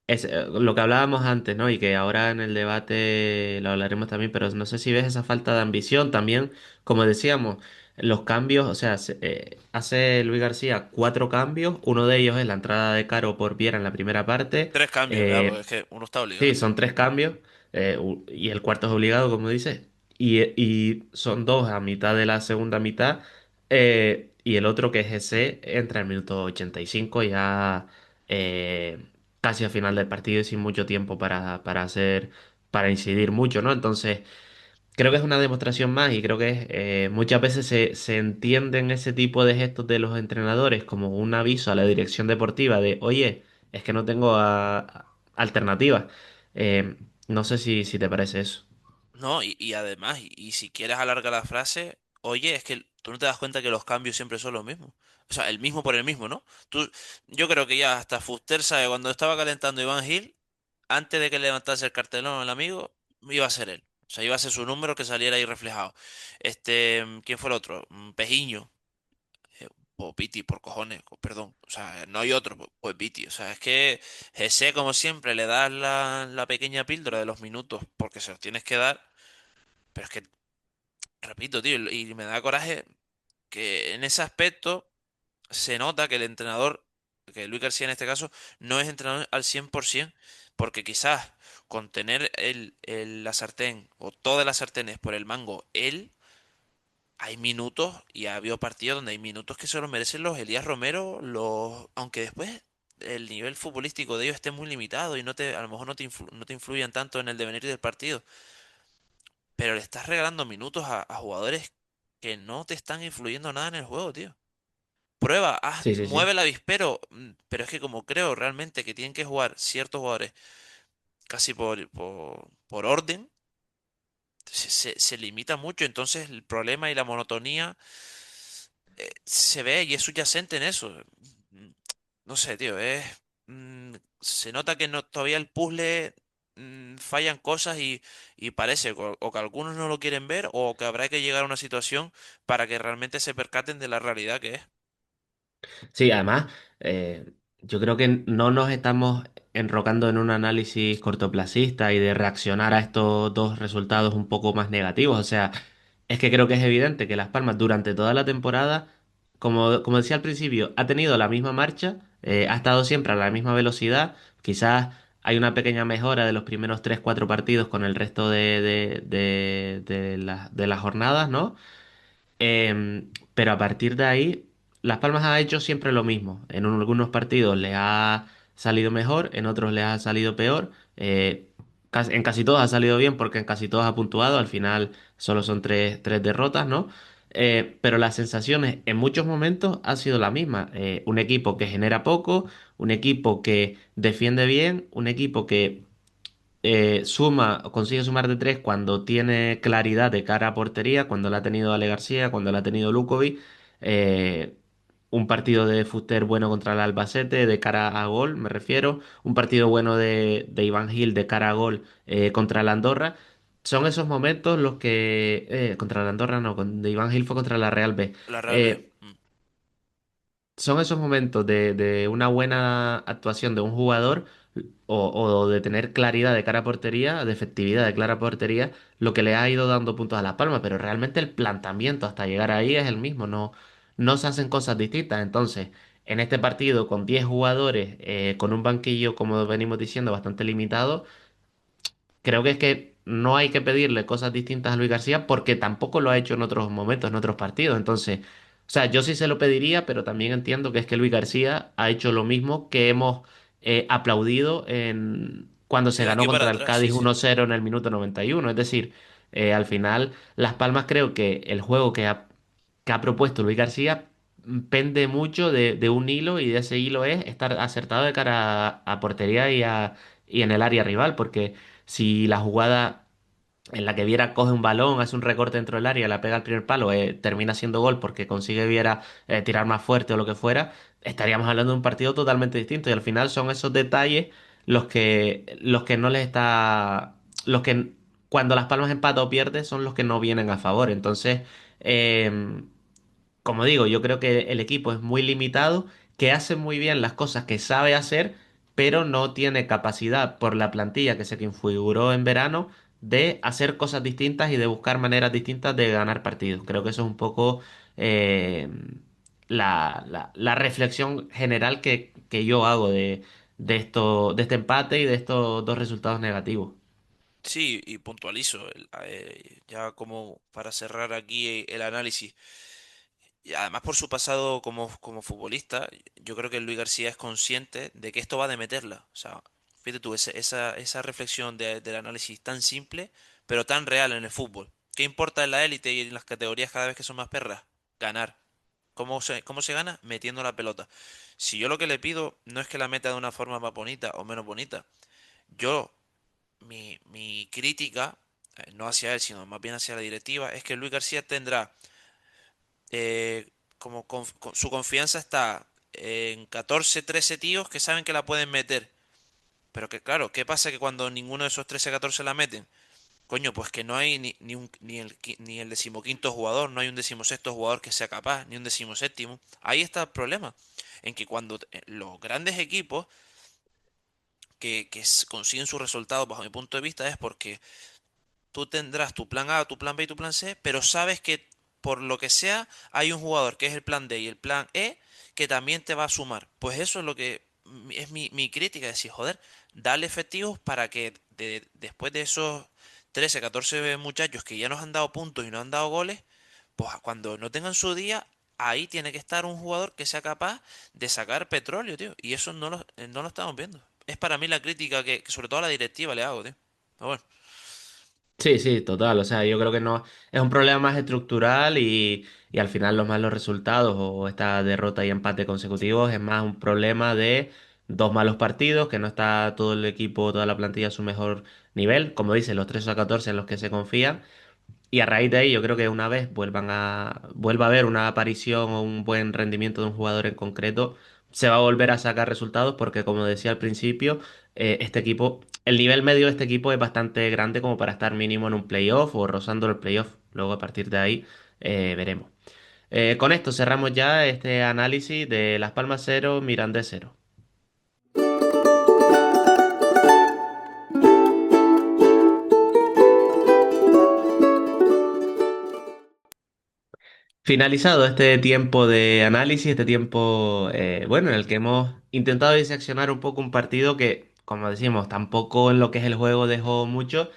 es lo que hablábamos antes, ¿no? Y que ahora en el debate lo hablaremos también, pero no sé si ves esa falta de ambición también, como decíamos, los cambios, o sea, hace Luis García 4 cambios, uno de ellos es la entrada de Caro por Viera en la primera parte. 3 cambios ya, porque es que uno está Sí, obligado. son 3 cambios, y el cuarto es obligado, como dices, y son dos a mitad de la segunda mitad, y el otro que es ese entra en el minuto 85 ya, eh, casi al final del partido y sin mucho tiempo para incidir mucho, ¿no? Entonces, creo que es una demostración más y creo que muchas veces se entienden ese tipo de gestos de los entrenadores como un aviso a la dirección deportiva de, oye, es que no tengo alternativas. Eh, no sé si te parece eso. No, y además, y si quieres alargar la frase, oye, es que tú no te das cuenta que los cambios siempre son los mismos. O sea, el mismo por el mismo, ¿no? Yo creo que ya hasta Fuster sabe cuando estaba calentando Iván Gil, antes de que levantase el cartelón el amigo, iba a ser él. O sea, iba a ser su número que saliera ahí reflejado. ¿Quién fue el otro? Pijiño. O Piti, por cojones, perdón. O sea, no hay otro, pues Piti. O sea, es que ese, como siempre, le das la pequeña píldora de los minutos porque se los tienes que dar. Pero es que repito, tío, y me da coraje que en ese aspecto se nota que el entrenador, que Luis García en este caso, no es entrenador al 100%, porque quizás con tener la sartén o todas las sartenes por el mango, él, hay minutos y ha habido partidos donde hay minutos que se los merecen los Elías Romero, aunque después el nivel futbolístico de ellos esté muy limitado y a lo mejor no te influyan tanto en el devenir del partido, pero le estás regalando minutos a jugadores que no te están influyendo nada en el juego, tío. Prueba, Sí, sí, sí. mueve el avispero, pero es que como creo realmente que tienen que jugar ciertos jugadores casi por orden, se limita mucho, entonces el problema y la monotonía se ve y es subyacente en eso. Mm, No sé, tío, se nota que no, todavía el puzzle fallan cosas y parece o que algunos no lo quieren ver o que habrá que llegar a una situación para que realmente se percaten de la realidad que es. Sí, además, yo creo que no nos estamos enrocando en un análisis cortoplacista y de reaccionar a estos dos resultados un poco más negativos. O sea, es que creo que es evidente que Las Palmas durante toda la temporada, como decía al principio, ha tenido la misma marcha, ha estado siempre a la misma velocidad. Quizás hay una pequeña mejora de los primeros 3 4 partidos con el resto de las jornadas, ¿no? Pero a partir de ahí, Las Palmas ha hecho siempre lo mismo. En algunos partidos les ha salido mejor, en otros les ha salido peor. En casi todos ha salido bien porque en casi todos ha puntuado. Al final solo son tres derrotas, ¿no? Pero las sensaciones en muchos momentos ha sido la misma. Un equipo que genera poco, un equipo que defiende bien, un equipo que consigue sumar de 3 cuando tiene claridad de cara a portería, cuando la ha tenido Ale García, cuando la ha tenido Lukovic. eh, un partido de Fuster bueno contra el Albacete de cara a gol, me refiero. Un partido bueno de Iván Gil de cara a gol contra el Andorra. Son esos momentos los que... contra el Andorra no, de Iván Gil fue contra la Real B. La Real B. Eh, son esos momentos de una buena actuación de un jugador o de tener claridad de cara a portería, de efectividad de cara a portería, lo que le ha ido dando puntos a Las Palmas, pero realmente el planteamiento hasta llegar ahí es el mismo, no se hacen cosas distintas. Entonces, en este partido con 10 jugadores, con un banquillo, como venimos diciendo, bastante limitado, creo que es que no hay que pedirle cosas distintas a Luis García porque tampoco lo ha hecho en otros momentos, en otros partidos. Entonces, o sea, yo sí se lo pediría, pero también entiendo que es que Luis García ha hecho lo mismo que hemos aplaudido cuando se De ganó aquí para contra el atrás, sí, Cádiz sí. 1-0 en el minuto 91. Es decir, al final, Las Palmas creo que el juego que ha propuesto Luis García pende mucho de un hilo y de ese hilo es estar acertado de cara a portería y en el área rival, porque si la jugada en la que Viera coge un balón, hace un recorte dentro del área, la pega al primer palo, termina siendo gol porque consigue Viera tirar más fuerte o lo que fuera, estaríamos hablando de un partido totalmente distinto. Y al final son esos detalles los que no les está, los que cuando Las Palmas empata o pierde son los que no vienen a favor. Entonces, eh, como digo, yo creo que el equipo es muy limitado, que hace muy bien las cosas que sabe hacer, pero no tiene capacidad por la plantilla que se configuró en verano de hacer cosas distintas y de buscar maneras distintas de ganar partidos. Creo que eso es un poco eh, la reflexión general que yo hago de este empate y de estos dos resultados negativos. Sí, y puntualizo, ya como para cerrar aquí el análisis. Y además por su pasado como futbolista, yo creo que Luis García es consciente de que esto va de meterla. O sea, fíjate tú, esa reflexión del análisis tan simple, pero tan real en el fútbol. ¿Qué importa en la élite y en las categorías cada vez que son más perras? Ganar. ¿Cómo se gana? Metiendo la pelota. Si yo lo que le pido no es que la meta de una forma más bonita o menos bonita, yo, mi crítica, no hacia él, sino más bien hacia la directiva, es que Luis García tendrá su confianza está en 14 13 tíos que saben que la pueden meter. Pero que claro, ¿qué pasa que cuando ninguno de esos 13 14 la meten? Coño, pues que no hay ni el decimoquinto jugador, no hay un decimosexto jugador que sea capaz, ni un decimoséptimo. Ahí está el problema, en que cuando los grandes equipos consiguen sus resultados, bajo mi punto de vista, es porque tú tendrás tu plan A, tu plan B y tu plan C, pero sabes que por lo que sea hay un jugador que es el plan D y el plan E que también te va a sumar. Pues eso es lo que es mi crítica, decir, joder, dale efectivos para que después de esos 13 14 muchachos que ya nos han dado puntos y nos han dado goles, pues cuando no tengan su día, ahí tiene que estar un jugador que sea capaz de sacar petróleo, tío. Y eso no lo estamos viendo. Es para mí la crítica que sobre todo a la directiva le hago, tío. Pero bueno. Sí, sí, total. O sea, yo creo que no es un problema más estructural y al final los malos resultados o esta derrota y empate consecutivos es más un problema de dos malos partidos, que no está todo el equipo, toda la plantilla a su mejor nivel, como dice, los 3 a 14 en los que se confían. Y a raíz de ahí, yo creo que una vez vuelva a haber una aparición o un buen rendimiento de un jugador en concreto, se va a volver a sacar resultados porque, como decía al principio, este equipo, el nivel medio de este equipo es bastante grande como para estar mínimo en un playoff o rozando el playoff. Luego, a partir de ahí, veremos. Con esto cerramos ya este análisis de Las Palmas cero, Mirandés cero. Finalizado este tiempo de análisis, este tiempo, bueno, en el que hemos intentado diseccionar un poco un partido que, como decimos, tampoco en lo que es el juego dejó mucho.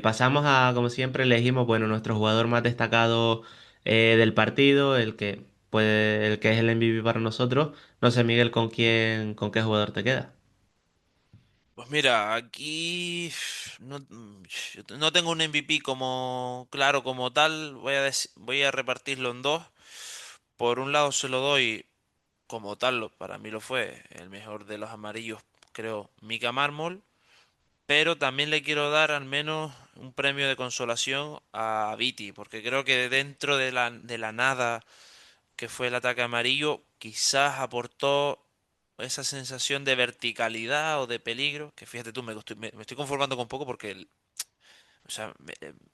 Pasamos a, como siempre, elegimos, bueno, nuestro jugador más destacado del partido, el que es el MVP para nosotros. No sé, Miguel, con qué jugador te queda. Pues mira, aquí yo no tengo un MVP como claro como tal, voy a repartirlo en dos. Por un lado se lo doy como tal, para mí lo fue el mejor de los amarillos, creo, Mika Mármol, pero también le quiero dar al menos un premio de consolación a Viti, porque creo que dentro de la nada que fue el ataque amarillo, quizás aportó esa sensación de verticalidad o de peligro, que fíjate tú, me estoy conformando con poco porque, o sea,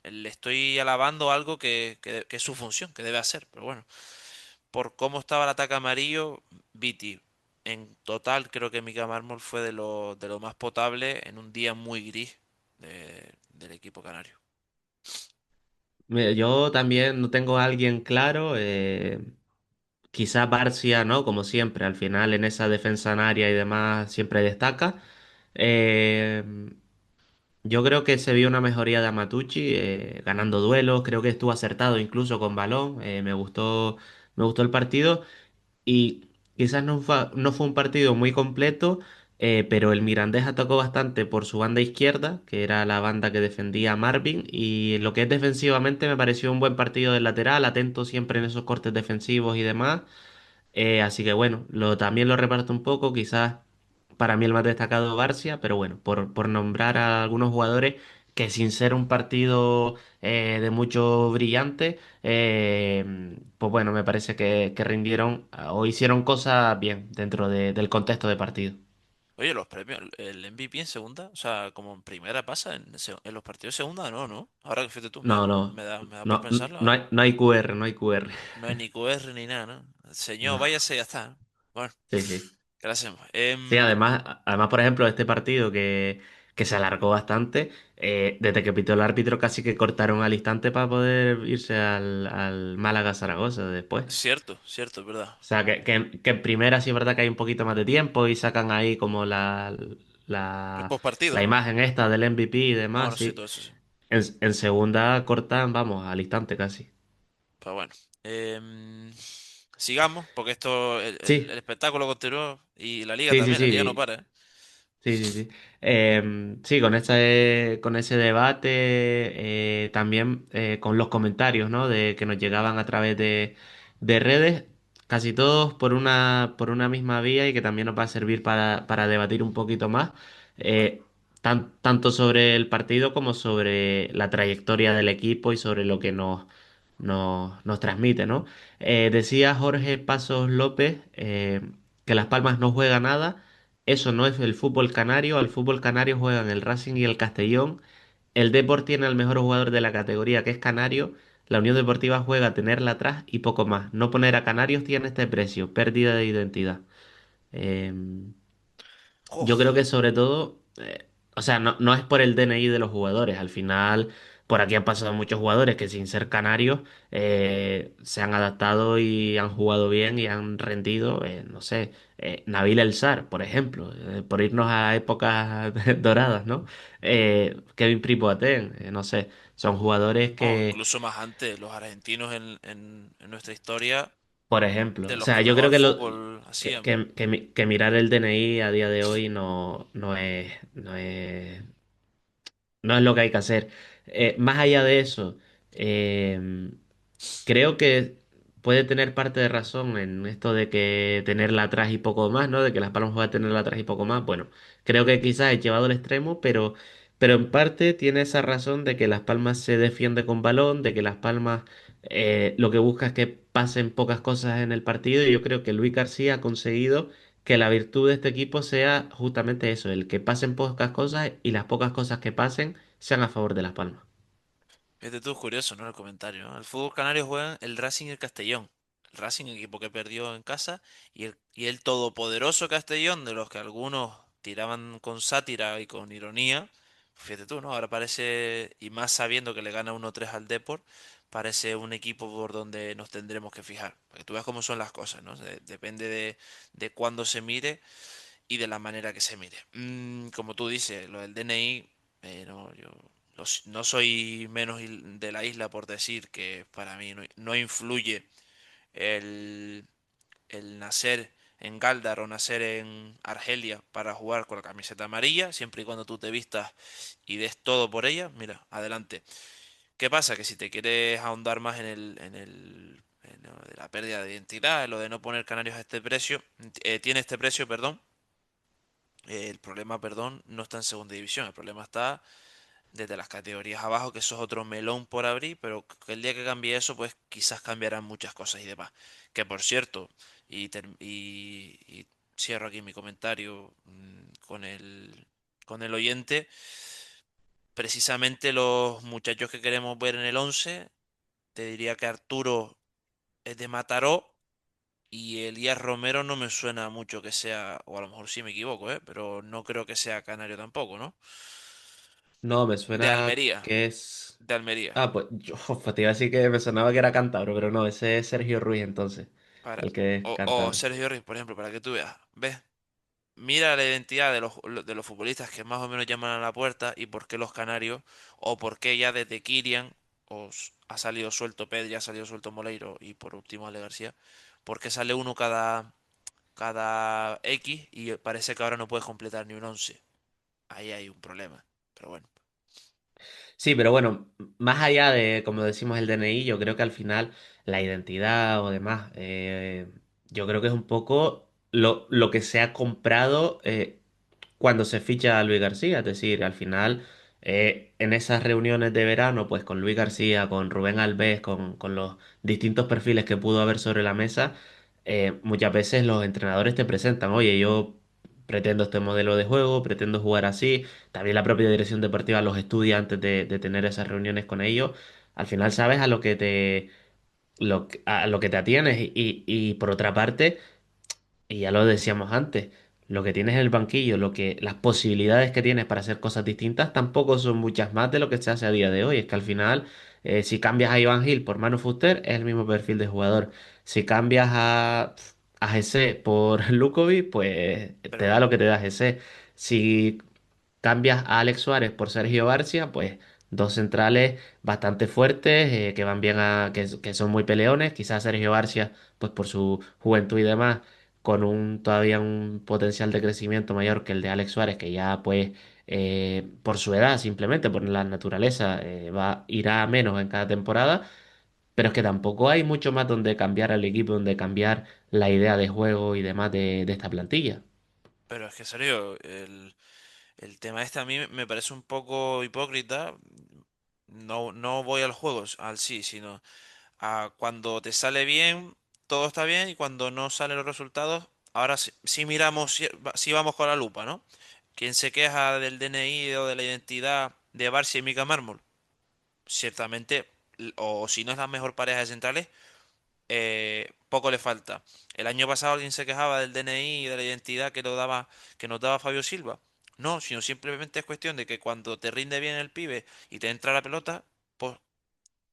le estoy alabando algo que es su función, que debe hacer, pero bueno, por cómo estaba el ataque amarillo, Viti, en total creo que Mika Mármol fue de lo más potable en un día muy gris del equipo canario. Mira, yo también no tengo a alguien claro. Quizás Barcia, ¿no? Como siempre, al final en esa defensa en área y demás siempre destaca. Eh, yo creo que se vio una mejoría de Amatucci ganando duelos, creo que estuvo acertado incluso con balón, me gustó el partido y quizás no fue un partido muy completo, pero el Mirandés atacó bastante por su banda izquierda, que era la banda que defendía a Marvin, y lo que es defensivamente me pareció un buen partido del lateral, atento siempre en esos cortes defensivos y demás. Así que bueno, también lo reparto un poco, quizás para mí el más destacado Barcia, pero bueno, por nombrar a algunos jugadores que sin ser un partido de mucho brillante, pues bueno, me parece que rindieron o hicieron cosas bien dentro del contexto de partido. Oye, los premios, el MVP en segunda, o sea, como en primera pasa, en los partidos de segunda no, ¿no? Ahora que fíjate tú, No, no, me da por no, pensarlo, no ¿eh? hay, no hay QR, no hay QR. No hay ni QR ni nada, ¿no? Señor, No, váyase y ya está, ¿no? Bueno, sí, sí. ¿qué le hacemos? Sí, además, por ejemplo, este partido que se alargó bastante, desde que pitó el árbitro casi que cortaron al instante para poder irse al Málaga-Zaragoza después. Cierto, cierto, es verdad. O sea, que en primera sí es verdad que hay un poquito más de tiempo y sacan ahí como El la, postpartido, la ¿no? imagen esta del MVP y demás, Bueno, sí, sí. todo eso sí. En segunda cortan, vamos, al instante casi. Pues bueno. Sigamos, porque esto, el Sí, espectáculo continuó y sí, sí, la liga no sí. para, ¿eh? Sí, sí, sí. Sí, con ese debate, también con los comentarios, ¿no? De que nos llegaban a través de redes, casi todos por una misma vía y que también nos va a servir para debatir un poquito más, Vale. eh, tanto sobre el partido como sobre la trayectoria del equipo y sobre lo que nos transmite, ¿no? Decía Jorge Pasos López, que Las Palmas no juega nada. Eso no es el fútbol canario. Al fútbol canario juegan el Racing y el Castellón. El Deport tiene al mejor jugador de la categoría, que es Canario. La Unión Deportiva juega a tenerla atrás y poco más. No poner a Canarios tiene este precio, pérdida de identidad. Yo creo Uf. que sobre todo, o sea, no es por el DNI de los jugadores. Al final, por aquí han pasado muchos jugadores que sin ser canarios se han adaptado y han jugado bien y han rendido, no sé, Nabil El Sar, por ejemplo, por irnos a épocas doradas, ¿no? Kevin Pripoatén, no sé, son jugadores Oh, que, incluso más antes, los argentinos en nuestra historia, por ejemplo, de o los que sea, yo creo mejor que, fútbol hacían. que mirar el DNI a día de hoy no es lo que hay que hacer. Más allá de eso, eh, creo que puede tener parte de razón en esto de que tenerla atrás y poco más, ¿no? De que Las Palmas pueda tenerla atrás y poco más. Bueno, creo que quizás es llevado al extremo, pero en parte tiene esa razón de que Las Palmas se defiende con balón, de que Las Palmas lo que busca es que pasen pocas cosas en el partido y yo creo que Luis García ha conseguido que la virtud de este equipo sea justamente eso, el que pasen pocas cosas y las pocas cosas que pasen sean a favor de Las Palmas. Fíjate tú, es curioso, ¿no? El comentario, ¿no? El fútbol canario juegan el Racing y el Castellón. El Racing, equipo que perdió en casa, y el todopoderoso Castellón, de los que algunos tiraban con sátira y con ironía. Fíjate tú, ¿no? Ahora parece, y más sabiendo que le gana 1-3 al Depor, parece un equipo por donde nos tendremos que fijar. Para que tú veas cómo son las cosas, ¿no? Depende de cuándo se mire y de la manera que se mire. Como tú dices, lo del DNI, no, yo no soy menos de la isla por decir que para mí no influye el, el nacer en Galdar o nacer en Argelia para jugar con la camiseta amarilla, siempre y cuando tú te vistas y des todo por ella, mira, adelante. ¿Qué pasa? Que si te quieres ahondar más en lo de la pérdida de identidad, en lo de no poner canarios a este precio, tiene este precio, perdón, el problema, perdón, no está en segunda división, el problema está desde las categorías abajo, que eso es otro melón por abrir, pero que el día que cambie eso, pues quizás cambiarán muchas cosas y demás. Que por cierto, y cierro aquí mi comentario con el oyente, precisamente los muchachos que queremos ver en el 11 te diría que Arturo es de Mataró. Y Elías Romero no me suena mucho que sea, o a lo mejor sí me equivoco, pero no creo que sea canario tampoco, ¿no? No, me De suena Almería, que es... de Almería. Ah, pues yo te iba a decir que me sonaba que era cántabro, pero no, ese es Sergio Ruiz entonces, Para, el que es o cántabro. Sergio Riz, por ejemplo, para que tú veas. ¿Ves? Mira la identidad de los futbolistas que más o menos llaman a la puerta y por qué los canarios, o por qué ya desde Kirian, ha salido suelto Pedri, ha salido suelto Moleiro y por último Ale García, porque sale uno cada X y parece que ahora no puedes completar ni un 11. Ahí hay un problema. Pero bueno. Sí, pero bueno, más allá de, como decimos, el DNI, yo creo que al final la identidad o demás, yo creo que es un poco lo que se ha comprado. cuando se ficha a Luis García. Es decir, al final, en esas reuniones de verano, pues con Luis García, con Rubén Alves, con los distintos perfiles que pudo haber sobre la mesa, muchas veces los entrenadores te presentan, oye, yo pretendo este modelo de juego, pretendo jugar así. También la propia dirección deportiva los estudia antes de tener esas reuniones con ellos. Al final sabes a lo que a lo que te atienes y por otra parte, y ya lo decíamos antes, lo que tienes en el banquillo, las posibilidades que tienes para hacer cosas distintas tampoco son muchas más de lo que se hace a día de hoy. Es que al final, si cambias a Iván Gil por Manu Fuster, es el mismo perfil de jugador. Si cambias a Jesse por Lukovic, pues te Pero, da lo que te da Jesse. Si cambias a Alex Suárez por Sergio García, pues dos centrales bastante fuertes, que van bien que son muy peleones. Quizás Sergio García, pues por su juventud y demás, con un todavía un potencial de crecimiento mayor que el de Alex Suárez, que ya pues por su edad, simplemente por la naturaleza, irá a menos en cada temporada. Pero es que tampoco hay mucho más donde cambiar al equipo, donde cambiar la idea de juego y demás de esta plantilla. pero es que, en serio, el tema este a mí me parece un poco hipócrita. No, no voy al juego, al sí, sino a cuando te sale bien, todo está bien, y cuando no salen los resultados, ahora sí, sí miramos, sí vamos con la lupa, ¿no? ¿Quién se queja del DNI o de la identidad de Barcia y Mika Mármol? Ciertamente, o si no es la mejor pareja de centrales, poco le falta. El año pasado alguien se quejaba del DNI y de la identidad que nos daba Fabio Silva. No, sino simplemente es cuestión de que cuando te rinde bien el pibe y te entra la pelota, pues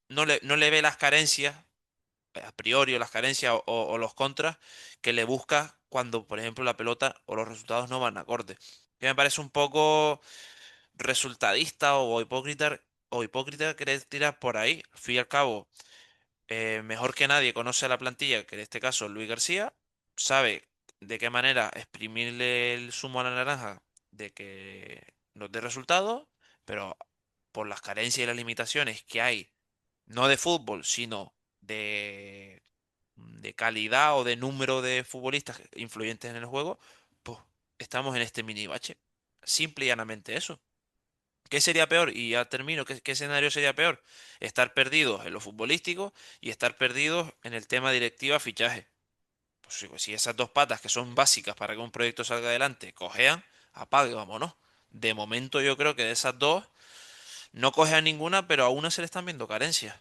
no le ve las carencias, a priori, o las carencias o los contras que le busca cuando, por ejemplo, la pelota o los resultados no van acorde. Que me parece un poco resultadista o hipócrita querer tirar por ahí. Al fin y al cabo, mejor que nadie conoce a la plantilla, que en este caso Luis García, sabe de qué manera exprimirle el zumo a la naranja de que nos dé resultados, pero por las carencias y las limitaciones que hay, no de fútbol, sino de calidad o de número de futbolistas influyentes en el juego, pues estamos en este mini bache. Simple y llanamente eso. ¿Qué sería peor? Y ya termino. ¿Qué escenario sería peor? Estar perdidos en lo futbolístico y estar perdidos en el tema directiva fichaje. Pues si esas dos patas que son básicas para que un proyecto salga adelante cojean, apague, vámonos. De momento yo creo que de esas dos no cojean ninguna, pero a una se le están viendo carencias.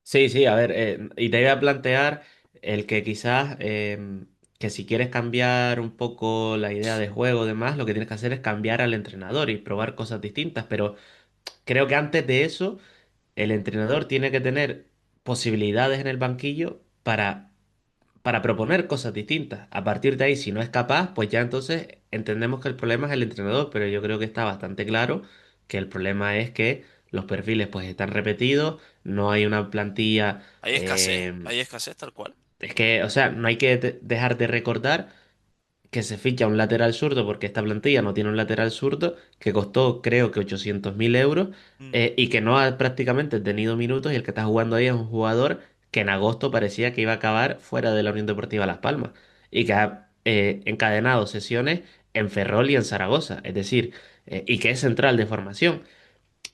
Sí, sí, a ver, y te iba a plantear el que quizás, que si quieres cambiar un poco la idea de juego y demás, lo que tienes que hacer es cambiar al entrenador y probar cosas distintas, pero creo que antes de eso, el entrenador tiene que tener posibilidades en el banquillo para proponer cosas distintas. A partir de ahí, si no es capaz, pues ya entonces entendemos que el problema es el entrenador, pero yo creo que está bastante claro que el problema es que los perfiles pues están repetidos, no hay una plantilla. Hay escasez tal cual. Es que, o sea, no hay que dejar de recordar que se ficha un lateral zurdo porque esta plantilla no tiene un lateral zurdo que costó creo que 800.000 euros, Mm. y que no ha prácticamente tenido minutos, y el que está jugando ahí es un jugador que en agosto parecía que iba a acabar fuera de la Unión Deportiva Las Palmas y que ha encadenado sesiones en Ferrol y en Zaragoza, es decir, y que es central de formación.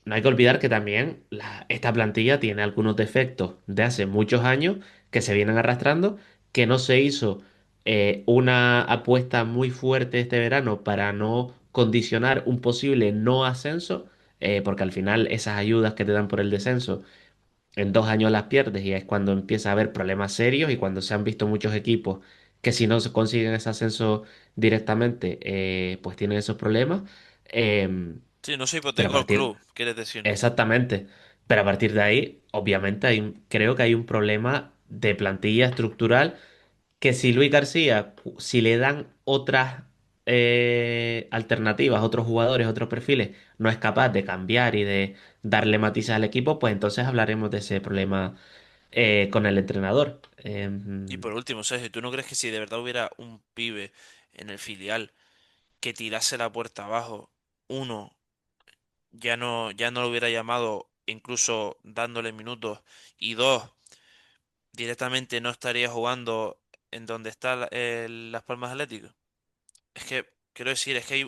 No hay que olvidar que también esta plantilla tiene algunos defectos de hace muchos años que se vienen arrastrando, que no se hizo una apuesta muy fuerte este verano para no condicionar un posible no ascenso, porque al final esas ayudas que te dan por el descenso en 2 años las pierdes y es cuando empieza a haber problemas serios y cuando se han visto muchos equipos que si no se consiguen ese ascenso directamente, pues tienen esos problemas. Em, Sí, no se pero a hipotecó el partir, club, quieres decir. Exactamente. Pero a partir de ahí, obviamente, creo que hay un problema de plantilla estructural que si Luis García, si le dan otras alternativas, otros jugadores, otros perfiles, no es capaz de cambiar y de darle matices al equipo, pues entonces hablaremos de ese problema con el entrenador. Y por último, Sergio, ¿tú no crees que si de verdad hubiera un pibe en el filial que tirase la puerta abajo, uno, ya no lo hubiera llamado incluso dándole minutos, y dos, directamente no estaría jugando en donde está Las Palmas Atlético? Es que, quiero decir, es que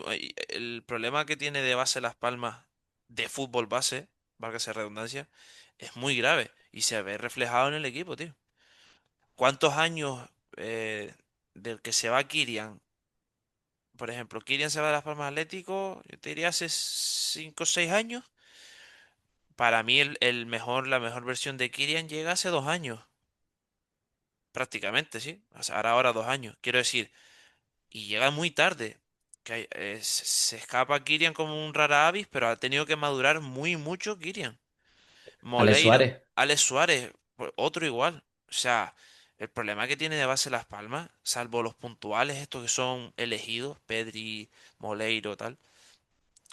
el problema que tiene de base Las Palmas de fútbol base, valga esa redundancia, es muy grave y se ve reflejado en el equipo, tío. ¿Cuántos años del que se va Kirian? Por ejemplo, Kirian se va de Las Palmas Atlético, yo te diría hace 5 o 6 años. Para mí la mejor versión de Kirian llega hace 2 años, prácticamente, sí. O sea, ahora 2 años. Quiero decir, y llega muy tarde. Se escapa Kirian como un rara avis, pero ha tenido que madurar muy mucho Kirian. Alex Moleiro, Suárez. Alex Suárez, otro igual. O sea, el problema que tiene de base Las Palmas, salvo los puntuales, estos que son elegidos, Pedri, Moleiro, tal,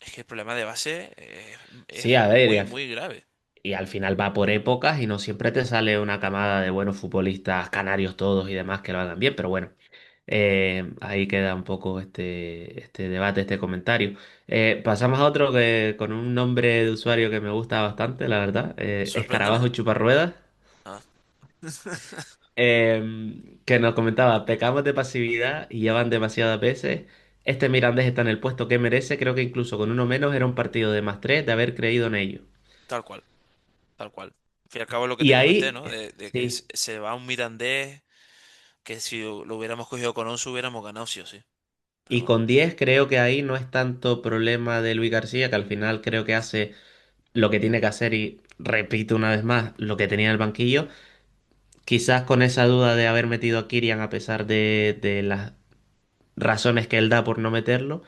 es que el problema de base es Sí, a ver, muy, muy grave. y al final va por épocas y no siempre te sale una camada de buenos futbolistas canarios todos y demás que lo hagan bien, pero bueno, ahí queda un poco este debate, este comentario. Pasamos a otro que con un nombre de usuario que me gusta bastante, la verdad, Sorpréndeme. Escarabajo Chuparruedas, Ah, que nos comentaba, pecamos de pasividad y ya van demasiadas veces. Este Mirandés está en el puesto que merece, creo que incluso con uno menos era un partido de más tres de haber creído en ello. tal cual, tal cual. Al fin y al cabo lo que Y te comenté, ahí, ¿no? De que sí. se va un Mirandés que si lo hubiéramos cogido con 11 hubiéramos ganado sí o sí. Pero Y bueno. con 10 creo que ahí no es tanto problema de Luis García, que al final creo que hace lo que tiene que hacer y repito una vez más lo que tenía en el banquillo. Quizás con esa duda de haber metido a Kirian a pesar de las razones que él da por no meterlo.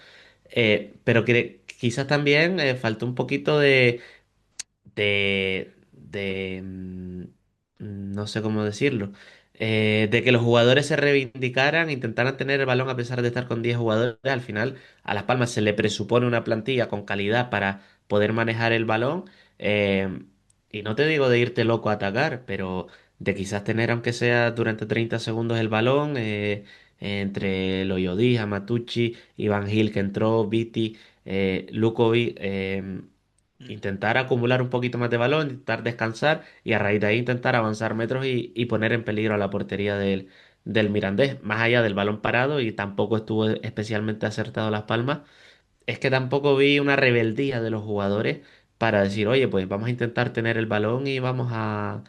Pero quizás también faltó un poquito no sé cómo decirlo, de que los jugadores se reivindicaran, intentaran tener el balón a pesar de estar con 10 jugadores. Al final, a Las Palmas se le presupone una plantilla con calidad para poder manejar el balón. eh, y no te digo de irte loco a atacar, pero de quizás tener, aunque sea durante 30 segundos, el balón. Entre Loyodí, Matucci, Iván Gil que entró, Viti, Lukovic, Mm. intentar acumular un poquito más de balón, intentar descansar y a raíz de ahí intentar avanzar metros y poner en peligro a la portería del Mirandés, más allá del balón parado y tampoco estuvo especialmente acertado Las Palmas. Es que tampoco vi una rebeldía de los jugadores para decir, oye, pues vamos a intentar tener el balón y vamos a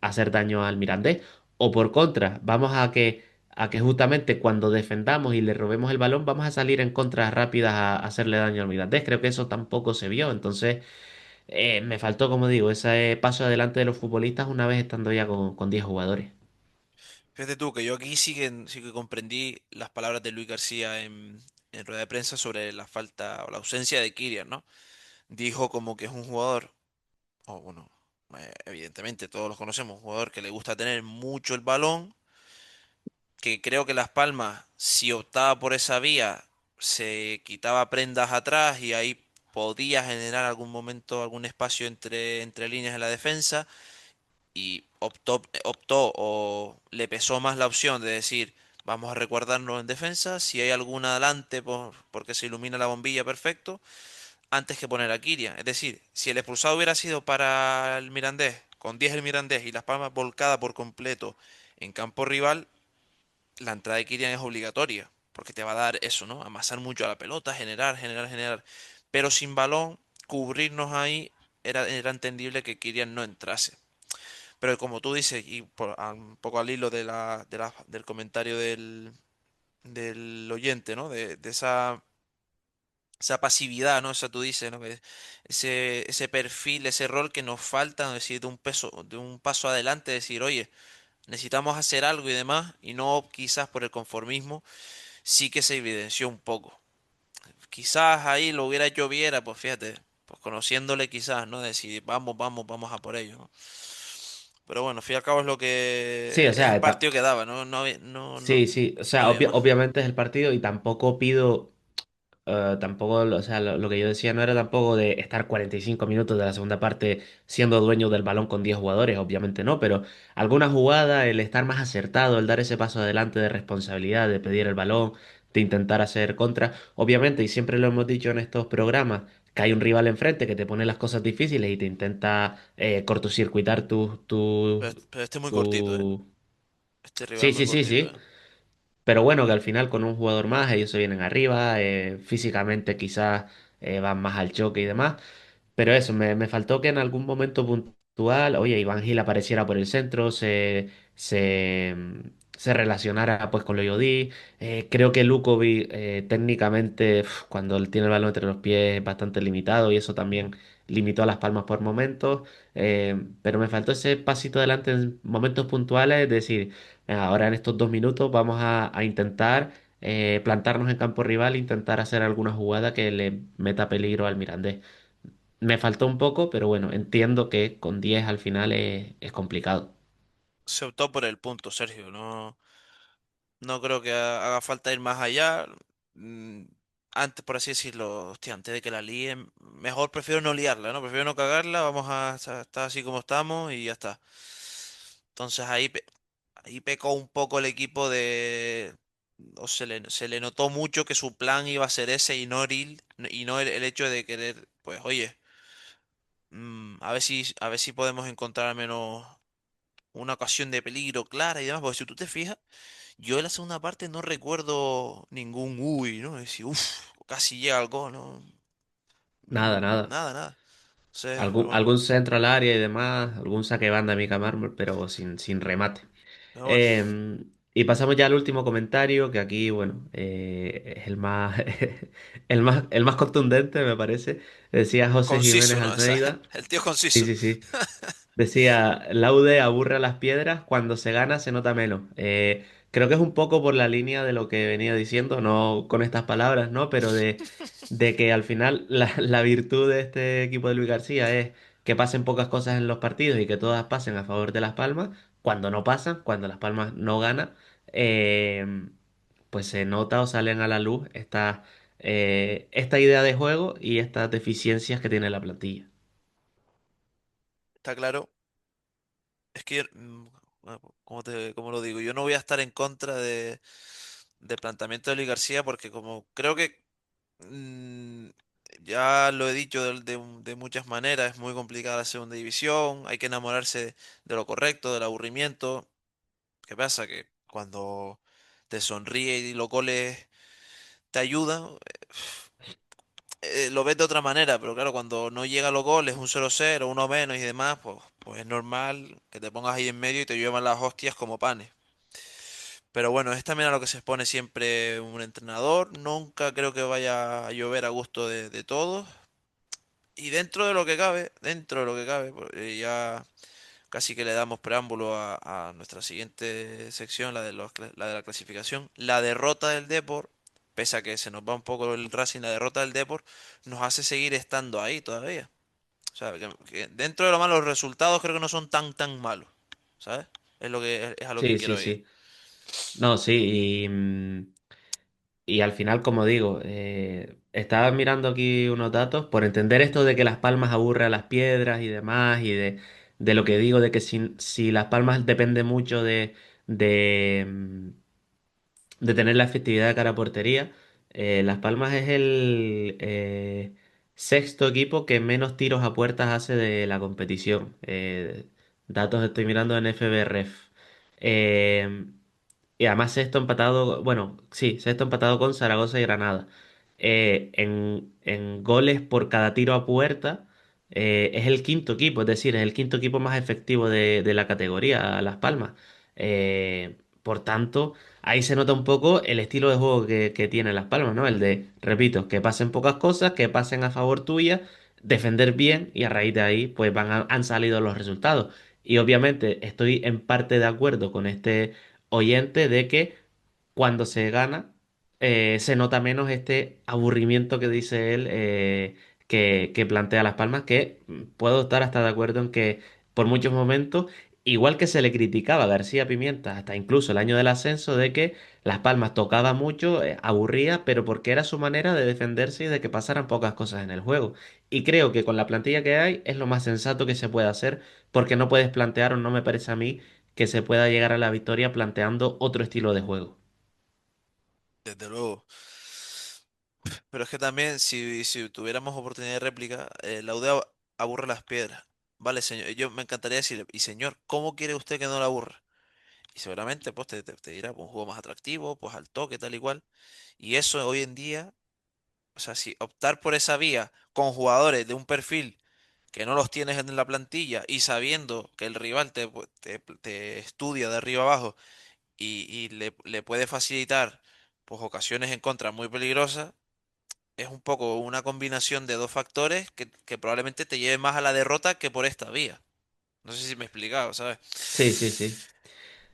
hacer daño al Mirandés. O por contra, vamos a que justamente cuando defendamos y le robemos el balón, vamos a salir en contras rápidas a hacerle daño al Mirandés. Creo que eso tampoco se vio. Entonces, me faltó, como digo, ese paso adelante de los futbolistas una vez estando ya con 10 jugadores. Fíjate tú que yo aquí sí que comprendí las palabras de Luis García en rueda de prensa sobre la falta o la ausencia de Kylian, ¿no? Dijo como que es un jugador, o bueno, evidentemente todos los conocemos, un jugador que le gusta tener mucho el balón, que creo que Las Palmas, si optaba por esa vía, se quitaba prendas atrás y ahí podía generar algún momento, algún espacio entre líneas en la defensa y optó o le pesó más la opción de decir, vamos a recuerdarnos en defensa, si hay alguna adelante porque se ilumina la bombilla, perfecto, antes que poner a Kirian. Es decir, si el expulsado hubiera sido para el Mirandés, con 10 el Mirandés y Las Palmas volcada por completo en campo rival, la entrada de Kirian es obligatoria, porque te va a dar eso, ¿no? Amasar mucho a la pelota, generar, generar, generar. Pero sin balón, cubrirnos ahí, era entendible que Kirian no entrase. Pero como tú dices, y un poco al hilo del comentario del oyente, ¿no? De esa pasividad, ¿no? Esa tú dices, ¿no? Ese perfil, ese rol que nos falta, ¿no? Decir, de un paso adelante, decir, oye, necesitamos hacer algo y demás, y no quizás por el conformismo, sí que se evidenció un poco. Quizás ahí lo hubiera hecho Viera, pues fíjate, pues conociéndole quizás, ¿no? Decir, vamos, vamos, vamos a por ello, ¿no? Pero bueno, al fin y al cabo es lo Sí, que o es el sea, partido que daba, ¿no? No, no, no, sí, sí, o no sea, había más. obviamente es el partido y tampoco pido. Tampoco, o sea, lo que yo decía no era tampoco de estar 45 minutos de la segunda parte siendo dueño del balón con 10 jugadores, obviamente no, pero alguna jugada, el estar más acertado, el dar ese paso adelante de responsabilidad, de pedir el balón, de intentar hacer contra, obviamente, y siempre lo hemos dicho en estos programas, que hay un rival enfrente que te pone las cosas difíciles y te intenta cortocircuitar Pero este es muy cortito, ¿eh? tu... Este rival Sí, muy sí, sí, cortito, ¿eh? sí. pero bueno, que al final con un jugador más ellos se vienen arriba, físicamente quizás van más al choque y demás. Pero eso, me faltó que en algún momento puntual, oye, Iván Gil apareciera por el centro, se relacionara pues con lo Yodí. Creo que Lukovic técnicamente, cuando él tiene el balón entre los pies, es bastante limitado y eso también limitó a Las Palmas por momentos. Pero me faltó ese pasito adelante en momentos puntuales, es decir, venga, ahora en estos 2 minutos vamos a intentar plantarnos en campo rival, intentar hacer alguna jugada que le meta peligro al Mirandés. Me faltó un poco, pero bueno, entiendo que con 10 al final es complicado. Se optó por el punto, Sergio. No, no creo que haga falta ir más allá. Mm, Antes, por así decirlo, hostia, antes de que la líen, mejor prefiero no liarla, ¿no? Prefiero no cagarla, vamos a estar así como estamos y ya está. Entonces ahí pecó un poco el equipo de... O se le notó mucho que su plan iba a ser ese y no el hecho de querer, pues, oye, a ver si podemos encontrar al menos una ocasión de peligro clara y demás, porque si tú te fijas, yo en la segunda parte no recuerdo ningún uy, ¿no? Es decir, uff, casi llega al gol, ¿no? Nada, nada. Nada, nada. Entonces, pero bueno, Algún centro al área y demás, algún saque de banda a Mika Marmol, pero sin remate. pero bueno, Y pasamos ya al último comentario, que aquí, bueno, es el más contundente, me parece. Decía José Jiménez conciso, ¿no? O sea, Almeida. el tío Sí, conciso. sí, sí. Decía, Laude aburre a las piedras, cuando se gana se nota menos. Creo que es un poco por la línea de lo que venía diciendo, no con estas palabras, ¿no? Pero de que al final la virtud de este equipo de Luis García es que pasen pocas cosas en los partidos y que todas pasen a favor de Las Palmas. Cuando no pasan, cuando Las Palmas no gana, eh, pues se nota o salen a la luz esta idea de juego y estas deficiencias que tiene la plantilla. Está claro. Es que, bueno, como lo digo, yo no voy a estar en contra del planteamiento de Luis García porque como creo que mm, ya lo he dicho de muchas maneras, es muy complicada la segunda división, hay que enamorarse de lo correcto, del aburrimiento. ¿Qué pasa? Que cuando te sonríe y los goles te ayudan, lo ves de otra manera, pero claro, cuando no llega a los goles, un 0-0, uno menos y demás, pues es normal que te pongas ahí en medio y te llevan las hostias como panes. Pero bueno, es también a lo que se expone siempre un entrenador. Nunca creo que vaya a llover a gusto de todos. Y dentro de lo que cabe, ya casi que le damos preámbulo a nuestra siguiente sección, la de la clasificación. La derrota del Depor, pese a que se nos va un poco el Racing, la derrota del Depor nos hace seguir estando ahí todavía. O sea, que dentro de lo malo, los resultados creo que no son tan malos, ¿sabes? Es a lo que Sí, sí, quiero ir. sí. No, sí, y al final, como digo, estaba mirando aquí unos datos por entender esto de que Las Palmas aburre a las piedras y demás, de lo que digo, de que si Las Palmas depende mucho de, mm, de tener la efectividad de cara a portería. Las Palmas es el sexto equipo que menos tiros a puertas hace de la competición. Datos estoy mirando en FBref. Eh, y además sexto empatado, bueno, sí, sexto empatado con Zaragoza y Granada. En goles por cada tiro a puerta es el quinto equipo, es decir, es el quinto equipo más efectivo de la categoría, Las Palmas. Por tanto, ahí se nota un poco el estilo de juego que tiene Las Palmas, ¿no? El de, repito, que pasen pocas cosas, que pasen a favor tuya, defender bien y a raíz de ahí pues han salido los resultados. Y obviamente estoy en parte de acuerdo con este oyente de que cuando se gana se nota menos este aburrimiento que dice él que plantea Las Palmas, que puedo estar hasta de acuerdo en que por muchos momentos, igual que se le criticaba a García Pimienta, hasta incluso el año del ascenso, de que Las Palmas tocaba mucho, aburría, pero porque era su manera de defenderse y de que pasaran pocas cosas en el juego. Y creo que con la plantilla que hay es lo más sensato que se puede hacer, porque no puedes plantear, o no me parece a mí, que se pueda llegar a la victoria planteando otro estilo de juego. Desde luego. Pero es que también, si tuviéramos oportunidad de réplica, la UDA aburre las piedras. Vale, señor. Yo me encantaría decirle, y señor, ¿cómo quiere usted que no la aburra? y seguramente pues te dirá pues, un juego más atractivo, pues al toque, tal y cual. Y eso hoy en día, o sea, si optar por esa vía con jugadores de un perfil que no los tienes en la plantilla y sabiendo que el rival te estudia de arriba abajo y le puede facilitar pues ocasiones en contra muy peligrosas, es un poco una combinación de dos factores que probablemente te lleve más a la derrota que por esta vía. No sé si me he explicado, ¿sabes? Sí, sí, sí.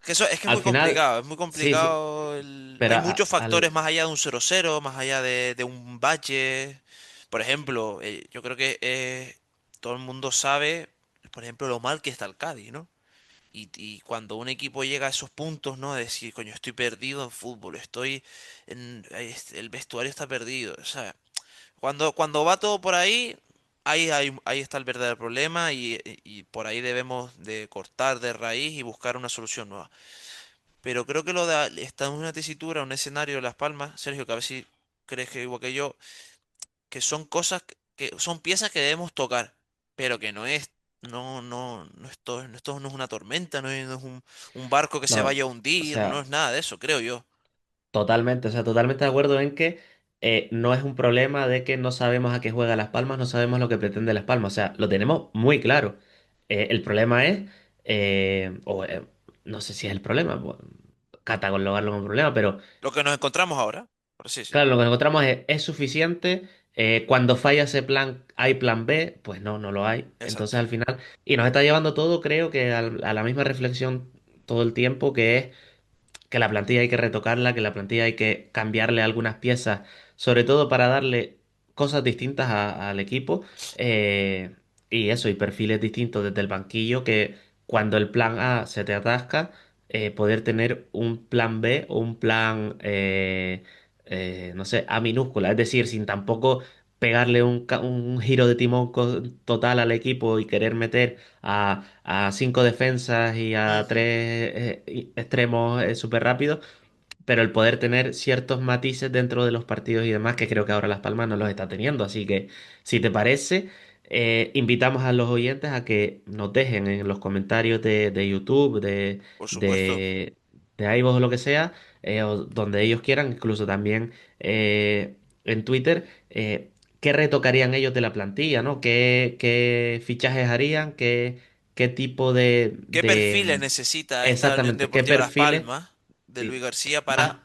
Que eso, es que Al final, es muy sí, sí, complicado. pero Hay muchos factores más allá de un 0-0, más allá de un bache. Por ejemplo, yo creo que todo el mundo sabe, por ejemplo, lo mal que está el Cádiz, ¿no? Y cuando un equipo llega a esos puntos, ¿no? De decir, coño, estoy perdido en fútbol, el vestuario está perdido. O sea, cuando va todo por ahí, ahí está el verdadero problema y por ahí debemos de cortar de raíz y buscar una solución nueva. Pero creo que está en una tesitura, un escenario de Las Palmas, Sergio, que a ver si crees que igual que yo, que son cosas que son piezas que debemos tocar, pero que esto no es una tormenta, no es un barco que se no, vaya a o hundir, no sea, es nada de eso, creo yo. totalmente, o sea, totalmente de acuerdo en que no es un problema de que no sabemos a qué juega Las Palmas, no sabemos lo que pretende Las Palmas, o sea, lo tenemos muy claro. El problema es, no sé si es el problema, pues, catalogarlo como un problema, pero Lo que nos encontramos ahora, por así claro, decirlo. lo que encontramos es suficiente. Cuando falla ese plan, ¿hay plan B? Pues no, no lo hay. Entonces Exacto. al final, y nos está llevando todo, creo que a la misma reflexión todo el tiempo, que es que la plantilla hay que retocarla, que la plantilla hay que cambiarle algunas piezas, sobre todo para darle cosas distintas al equipo. Y eso, y perfiles distintos desde el banquillo, que cuando el plan A se te atasca, poder tener un plan B o un plan, no sé, A minúscula, es decir, sin tampoco pegarle un giro de timón total al equipo y querer meter a cinco defensas y a Ujú. tres extremos súper rápidos, pero el poder tener ciertos matices dentro de los partidos y demás, que creo que ahora Las Palmas no los está teniendo. Así que, si te parece, invitamos a los oyentes a que nos dejen en los comentarios de YouTube, Por supuesto. de, de iVoox o lo que sea, o donde ellos quieran, incluso también en Twitter. ¿Qué retocarían ellos de la plantilla, ¿no? ¿Qué fichajes harían? ¿Qué tipo ¿Qué perfiles necesita esta Unión exactamente, qué Deportiva Las perfiles? Palmas de Luis Sí. García Más, para...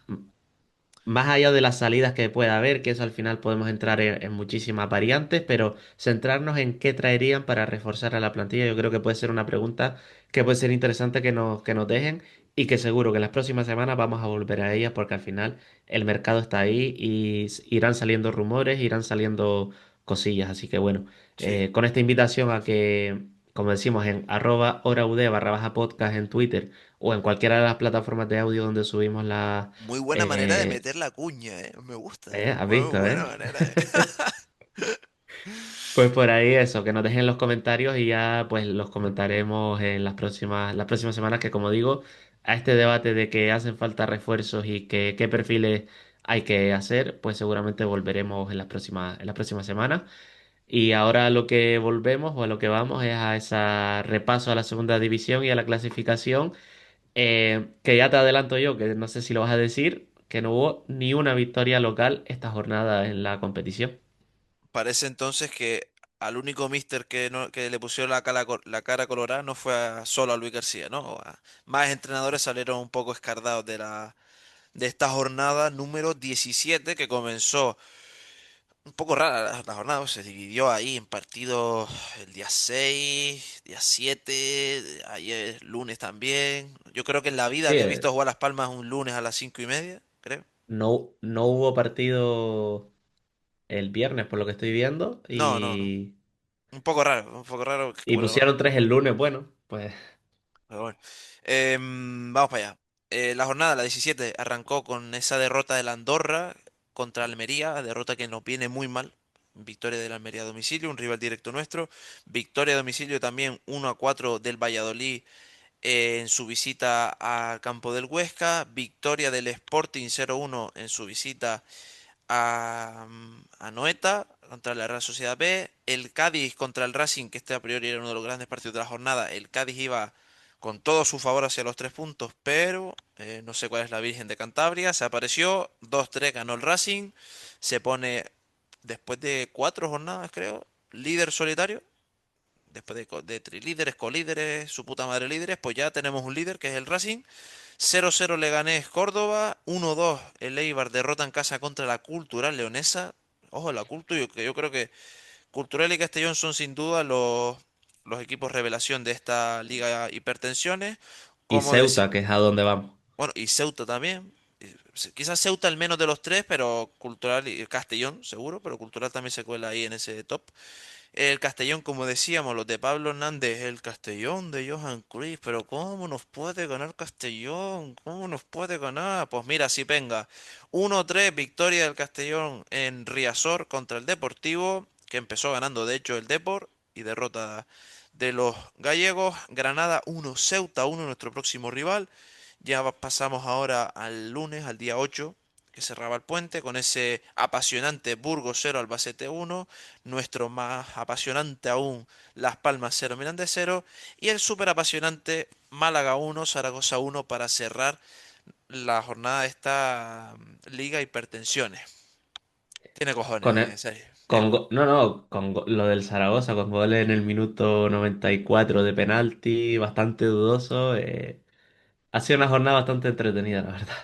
más allá de las salidas que pueda haber, que eso al final podemos entrar en muchísimas variantes, pero centrarnos en qué traerían para reforzar a la plantilla, yo creo que puede ser una pregunta que puede ser interesante que nos dejen y que seguro que en las próximas semanas vamos a volver a ellas porque al final el mercado está ahí y irán saliendo rumores, irán saliendo cosillas. Así que bueno, Sí. con esta invitación a que, como decimos, en @horaud_podcast en Twitter o en cualquiera de las plataformas de audio donde subimos la... Muy buena manera de eh, meter la cuña, ¿eh? Me gusta, ¿eh? Has Muy visto, buena ¿eh? manera, ¿eh? Pues por ahí eso, que nos dejen los comentarios y ya pues los comentaremos en las próximas semanas, que como digo, a este debate de que hacen falta refuerzos y que qué perfiles hay que hacer, pues seguramente volveremos en las próximas semanas. Y ahora a lo que volvemos o a lo que vamos es a ese repaso a la segunda división y a la clasificación, que ya te adelanto yo, que no sé si lo vas a decir, que no hubo ni una victoria local esta jornada en la competición. Parece entonces que al único mister que le pusieron la cara colorada no fue solo a Luis García, ¿no? Más entrenadores salieron un poco escardados de esta jornada número 17 que comenzó un poco rara la jornada, se dividió ahí en partidos el día 6, día 7, ayer lunes también. Yo creo que en la vida Sí, había visto jugar Las Palmas un lunes a las 5:30, creo. no hubo partido el viernes, por lo que estoy viendo, No, no, no. y, Un poco raro, y pusieron tres el lunes. Bueno, pues pero bueno. Vamos para allá. La jornada, la 17, arrancó con esa derrota del Andorra contra Almería, derrota que nos viene muy mal. Victoria del Almería a domicilio, un rival directo nuestro. Victoria a domicilio también 1-4 del Valladolid en su visita al campo del Huesca. Victoria del Sporting 0-1 en su visita a Noeta contra la Real Sociedad B. El Cádiz contra el Racing, que este a priori era uno de los grandes partidos de la jornada. El Cádiz iba con todo su favor hacia los 3 puntos, pero no sé cuál es la Virgen de Cantabria. Se apareció, 2-3 ganó el Racing, se pone después de 4 jornadas, creo, líder solitario. Después de trilíderes, colíderes, su puta madre líderes, pues ya tenemos un líder que es el Racing. 0-0 Leganés Córdoba, 1-2 el Eibar derrota en casa contra la Cultural Leonesa. Ojo, la Cultu, que yo creo que Cultural y Castellón son sin duda los equipos revelación de esta Liga Hipertensiones. Y Como decir, Ceuta, que es a donde vamos. bueno, y Ceuta también. Quizás Ceuta el menos de los tres, pero Cultural y Castellón, seguro, pero Cultural también se cuela ahí en ese top. El Castellón, como decíamos, los de Pablo Hernández, el Castellón de Johan Cruyff, pero ¿cómo nos puede ganar Castellón? ¿Cómo nos puede ganar? Pues mira, si venga, 1-3 victoria del Castellón en Riazor contra el Deportivo, que empezó ganando de hecho el Depor, y derrota de los gallegos. Granada 1, Ceuta 1, nuestro próximo rival. Ya pasamos ahora al lunes, al día 8, que cerraba el puente, con ese apasionante Burgos 0, Albacete 1, nuestro más apasionante aún Las Palmas 0, Mirandés 0, y el súper apasionante Málaga 1, Zaragoza 1 para cerrar la jornada de esta Liga Hipertensiones. Tiene Con el- cojones, con no, no, lo del Zaragoza, con goles en el minuto 94 de penalti, bastante dudoso. Ha sido una jornada bastante entretenida, la verdad.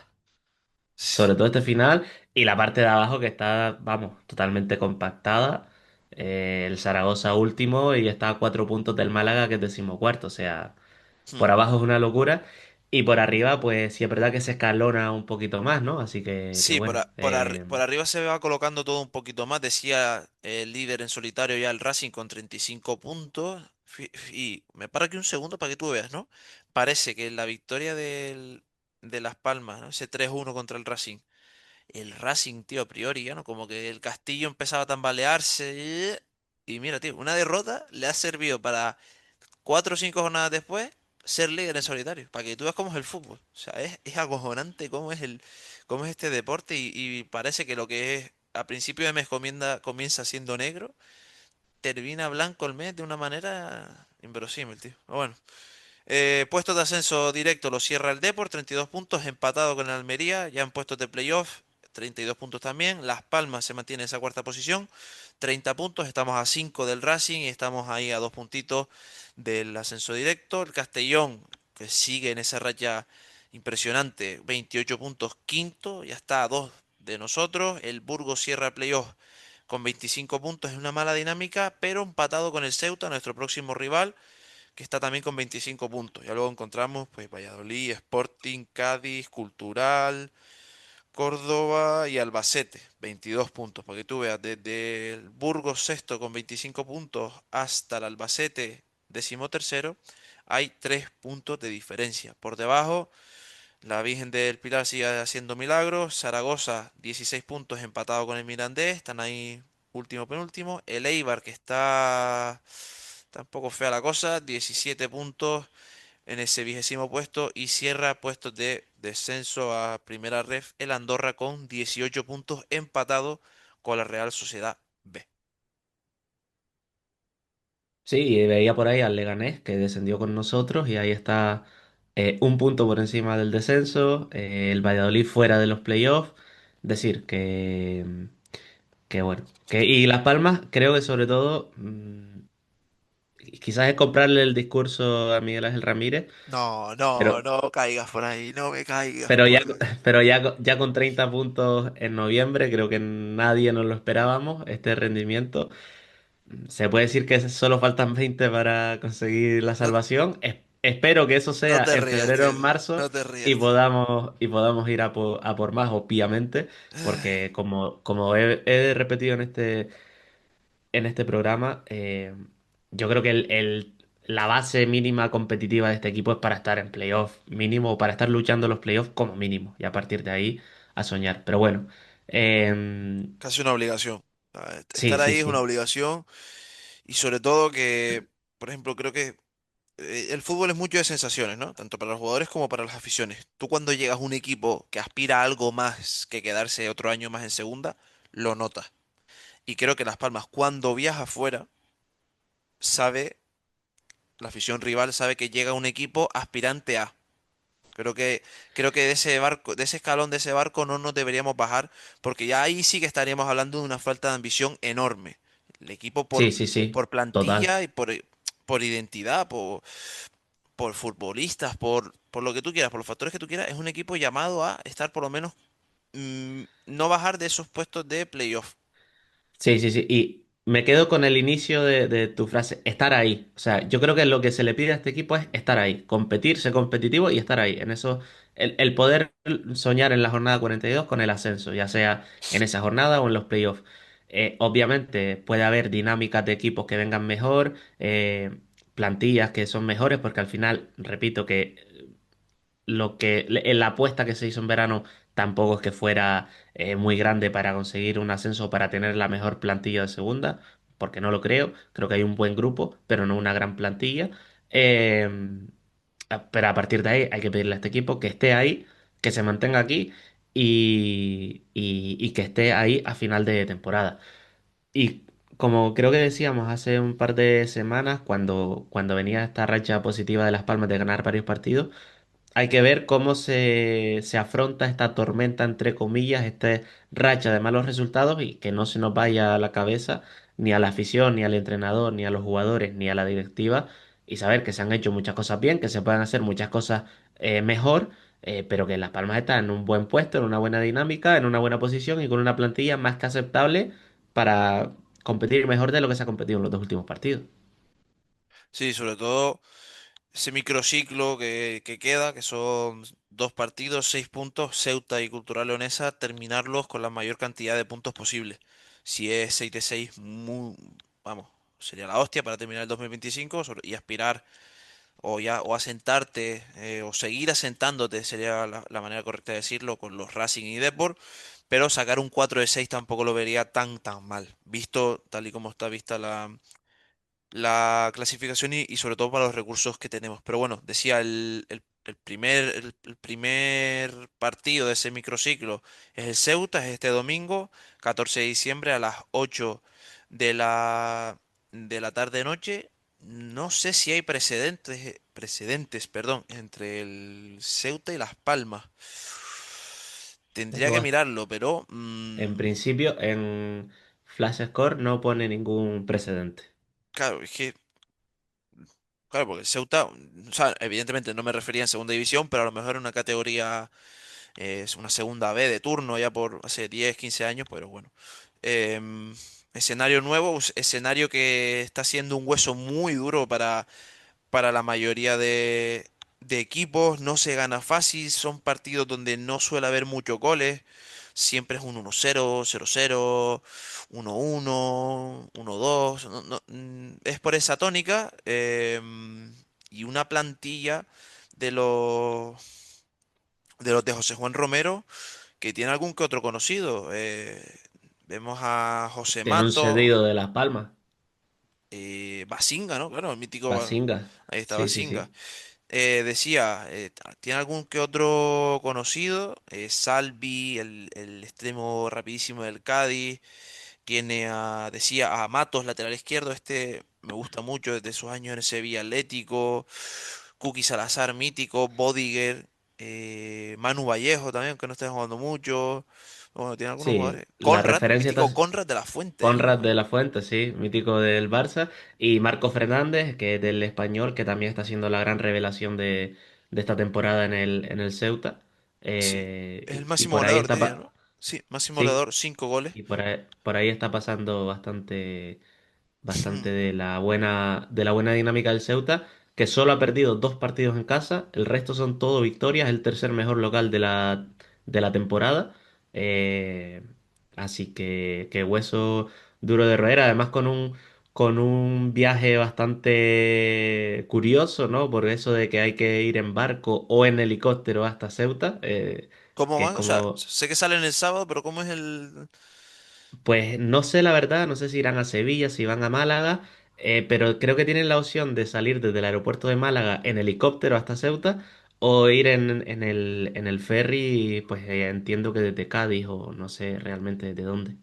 Sobre todo este final y la parte de abajo que está, vamos, totalmente compactada. El Zaragoza último y está a 4 puntos del Málaga, que es decimocuarto. O sea, Hmm. por abajo es una locura. Y por arriba, pues sí es verdad que se escalona un poquito más, ¿no? Así que Sí, bueno. por arriba se va colocando todo un poquito más. Decía el líder en solitario ya el Racing con 35 puntos. Y me para aquí un segundo para que tú veas, ¿no? Parece que la victoria de Las Palmas, ¿no? Ese 3-1 contra el Racing. El Racing, tío, a priori, ya, ¿no? Como que el Castillo empezaba a tambalearse. Y mira, tío, una derrota le ha servido para 4 o 5 jornadas después, ser líder en solitario, para que tú veas cómo es el fútbol. O sea, es acojonante cómo es este deporte y parece que lo que es a principio de mes comienza siendo negro, termina blanco el mes de una manera inverosímil, tío. Pero bueno, puestos de ascenso directo lo cierra el Depor, 32 puntos, empatado con el Almería, ya en puestos de playoff, 32 puntos también. Las Palmas se mantiene en esa cuarta posición, 30 puntos, estamos a 5 del Racing y estamos ahí a 2 puntitos del ascenso directo. El Castellón, que sigue en esa racha impresionante, 28 puntos, quinto, ya está a 2 de nosotros. El Burgos cierra el playoff con 25 puntos, es una mala dinámica, pero empatado con el Ceuta, nuestro próximo rival que está también con 25 puntos. Ya luego encontramos pues Valladolid, Sporting, Cádiz, Cultural, Córdoba y Albacete, 22 puntos. Para que tú veas, desde el Burgos sexto con 25 puntos hasta el Albacete decimotercero, hay 3 puntos de diferencia. Por debajo, la Virgen del Pilar sigue haciendo milagros. Zaragoza, 16 puntos empatado con el Mirandés. Están ahí último penúltimo. El Eibar, que está un poco fea la cosa, 17 puntos en ese 20º puesto y cierra puestos de descenso a primera ref el Andorra con 18 puntos empatado con la Real Sociedad B. Sí, veía por ahí al Leganés que descendió con nosotros y ahí está, un punto por encima del descenso, el Valladolid fuera de los playoffs. Decir que bueno. Y Las Palmas, creo que sobre todo, quizás es comprarle el discurso a Miguel Ángel Ramírez, No, no, pero, no caigas por ahí, no me caigas pero ya, por ahí. pero ya con 30 puntos en noviembre, creo que nadie nos lo esperábamos, este rendimiento. Se puede decir que solo faltan 20 para conseguir la No, salvación. Espero que eso no sea te en rías, febrero o tío, en marzo no te y rías, tío. podamos ir a por más, obviamente, porque como he repetido en este programa, yo creo que la base mínima competitiva de este equipo es para estar en playoff mínimo o para estar luchando los playoffs como mínimo y a partir de ahí a soñar. Pero bueno, Casi una obligación. sí, Estar sí, ahí es una sí. obligación y sobre todo que, por ejemplo, creo que el fútbol es mucho de sensaciones, ¿no? Tanto para los jugadores como para las aficiones. Tú cuando llegas a un equipo que aspira a algo más que quedarse otro año más en segunda, lo notas. Y creo que Las Palmas, cuando viaja afuera, sabe la afición rival sabe que llega un equipo aspirante a. Creo que, creo que de ese barco, de ese escalón de ese barco no nos deberíamos bajar, porque ya ahí sí que estaríamos hablando de una falta de ambición enorme. El equipo Sí, sí, sí, por plantilla total. y por identidad, por futbolistas, por lo que tú quieras, por los factores que tú quieras, es un equipo llamado a estar por lo menos no bajar de esos puestos de playoff. Sí, sí, sí. Y me quedo con el inicio de tu frase, estar ahí. O sea, yo creo que lo que se le pide a este equipo es estar ahí, competir, ser competitivo y estar ahí. En eso, el poder soñar en la jornada 42 con el ascenso, ya sea en esa jornada o en los playoffs. Obviamente puede haber dinámicas de equipos que vengan mejor, plantillas que son mejores, porque al final, repito, que en la apuesta que se hizo en verano tampoco es que fuera muy grande para conseguir un ascenso, para tener la mejor plantilla de segunda, porque no lo creo. Creo que hay un buen grupo, pero no una gran plantilla. Eh, pero a partir de ahí hay que pedirle a este equipo que esté ahí, que se mantenga aquí y que esté ahí a final de temporada. Y como creo que decíamos hace un par de semanas, cuando venía esta racha positiva de Las Palmas de ganar varios partidos, hay que ver cómo se afronta esta tormenta, entre comillas, esta racha de malos resultados y que no se nos vaya a la cabeza ni a la afición, ni al entrenador, ni a los jugadores, ni a la directiva y saber que se han hecho muchas cosas bien, que se pueden hacer muchas cosas mejor, pero que Las Palmas está en un buen puesto, en una buena dinámica, en una buena posición y con una plantilla más que aceptable para competir mejor de lo que se ha competido en los dos últimos partidos. Sí, sobre todo ese microciclo que queda, que son dos partidos, 6 puntos, Ceuta y Cultural Leonesa, terminarlos con la mayor cantidad de puntos posible. Si es 6 de 6, vamos, sería la hostia para terminar el 2025 y aspirar o asentarte o seguir asentándote, sería la manera correcta de decirlo, con los Racing y Depor, pero sacar un 4 de 6 tampoco lo vería tan mal, visto tal y como está vista la clasificación y sobre todo para los recursos que tenemos. Pero bueno, decía, el primer partido de ese microciclo es el Ceuta, es este domingo, 14 de diciembre a las 8 de la tarde-noche. No sé si hay precedentes, perdón, entre el Ceuta y Las Palmas. Tendría Eso que va. mirarlo, pero En principio, en Flash Score no pone ningún precedente. claro, es que claro, porque el Ceuta, o sea, evidentemente no me refería en segunda división, pero a lo mejor en una categoría, es una segunda B de turno ya por hace 10 15 años, pero bueno. Escenario nuevo, escenario que está siendo un hueso muy duro para la mayoría de equipos, no se gana fácil, son partidos donde no suele haber muchos goles, siempre es un 1-0, 0-0, 1-1, 1-2, es por esa tónica y una plantilla de los de José Juan Romero que tiene algún que otro conocido. Vemos a José Tiene un Mato, cedido de Las Palmas. Basinga, ¿no? Claro, el mítico, Basinga. ahí está Sí, sí, Basinga. sí. Decía, ¿tiene algún que otro conocido? Salvi, el extremo rapidísimo del Cádiz. Tiene decía, a Matos, lateral izquierdo. Este me gusta mucho desde sus años en el Sevilla Atlético. Cookie Salazar, mítico. Bodiger. Manu Vallejo también, que no está jugando mucho. Bueno, tiene algunos Sí, jugadores. la Conrad, referencia mítico está Conrad de la Fuente, ¿eh? Conrad de la Fuente, sí, mítico del Barça. Y Marco Fernández, que es del Español, que también está siendo la gran revelación de esta temporada en el Ceuta. Sí. Es el Y máximo por ahí goleador, está. te diría, ¿no? Sí, máximo Sí, goleador, 5 goles. y por ahí está pasando bastante de la buena dinámica del Ceuta, que solo ha perdido dos partidos en casa, el resto son todo victorias, el tercer mejor local de la temporada. Eh, Así que hueso duro de roer, además con un viaje bastante curioso, ¿no? Por eso de que hay que ir en barco o en helicóptero hasta Ceuta, ¿Cómo que es van? O sea, como. sé que salen el sábado, pero ¿cómo es el...? Pues no sé la verdad, no sé si irán a Sevilla, si van a Málaga, pero creo que tienen la opción de salir desde el aeropuerto de Málaga en helicóptero hasta Ceuta o ir en el ferry, pues entiendo que desde Cádiz o no sé realmente de dónde.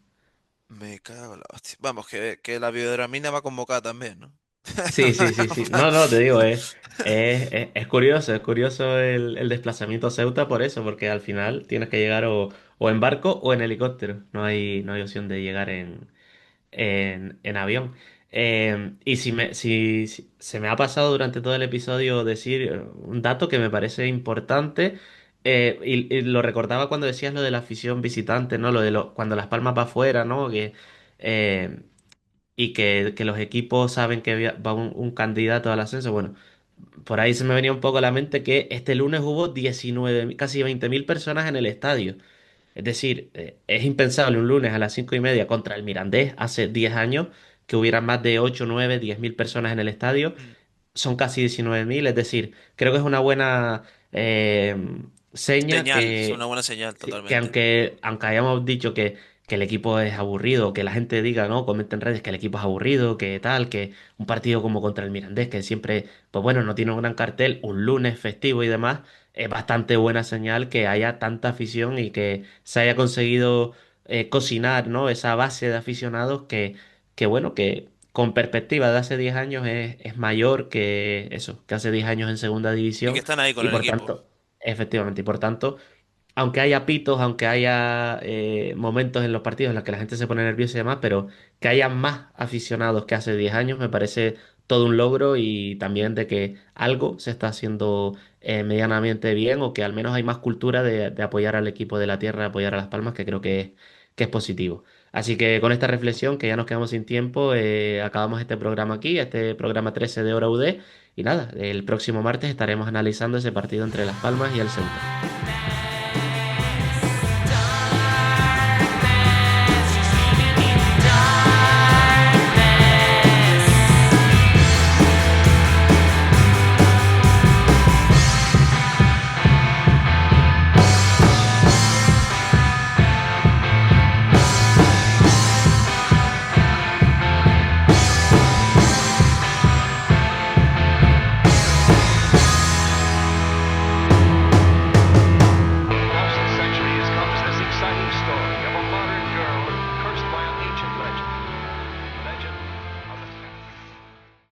Me cago en la hostia. Vamos, que la biodramina va convocada también, ¿no? Sí, sí, sí, sí. No, no, te digo, es curioso el desplazamiento a Ceuta por eso, porque al final tienes que llegar o en barco o en helicóptero. No hay opción de llegar en avión. Y si se me ha pasado durante todo el episodio decir un dato que me parece importante, y lo recordaba cuando decías lo de la afición visitante, ¿no? Lo de cuando Las Palmas va afuera, ¿no? Eh, y que los equipos saben que va un candidato al ascenso. Bueno, por ahí se me venía un poco a la mente que este lunes hubo 19, casi 20.000 personas en el estadio. Es decir, es impensable un lunes a las 5:30 contra el Mirandés hace 10 años que hubiera más de 8 9 10.000 personas en el estadio. Mm. Son casi 19.000, es decir, creo que es una buena eh, seña Señal, es una buena señal, sí, que totalmente. aunque hayamos dicho que el equipo es aburrido, que la gente diga, ¿no? Comenta en redes que el equipo es aburrido, que tal, que un partido como contra el Mirandés, que siempre, pues bueno, no tiene un gran cartel, un lunes festivo y demás, es bastante buena señal que haya tanta afición y que se haya conseguido cocinar, ¿no? Esa base de aficionados que bueno, que con perspectiva de hace 10 años es mayor que eso, que hace 10 años en segunda Y que división están ahí con y el por equipo. tanto, efectivamente, y por tanto aunque haya pitos, aunque haya momentos en los partidos en los que la gente se pone nerviosa y demás, pero que haya más aficionados que hace 10 años me parece todo un logro y también de que algo se está haciendo medianamente bien o que al menos hay más cultura de apoyar al equipo de la tierra, de apoyar a Las Palmas, que creo que es positivo. Así que con esta reflexión, que ya nos quedamos sin tiempo, acabamos este programa aquí, este programa 13 de Hora UD. Y nada, el próximo martes estaremos analizando ese partido entre Las Palmas y el Ceuta.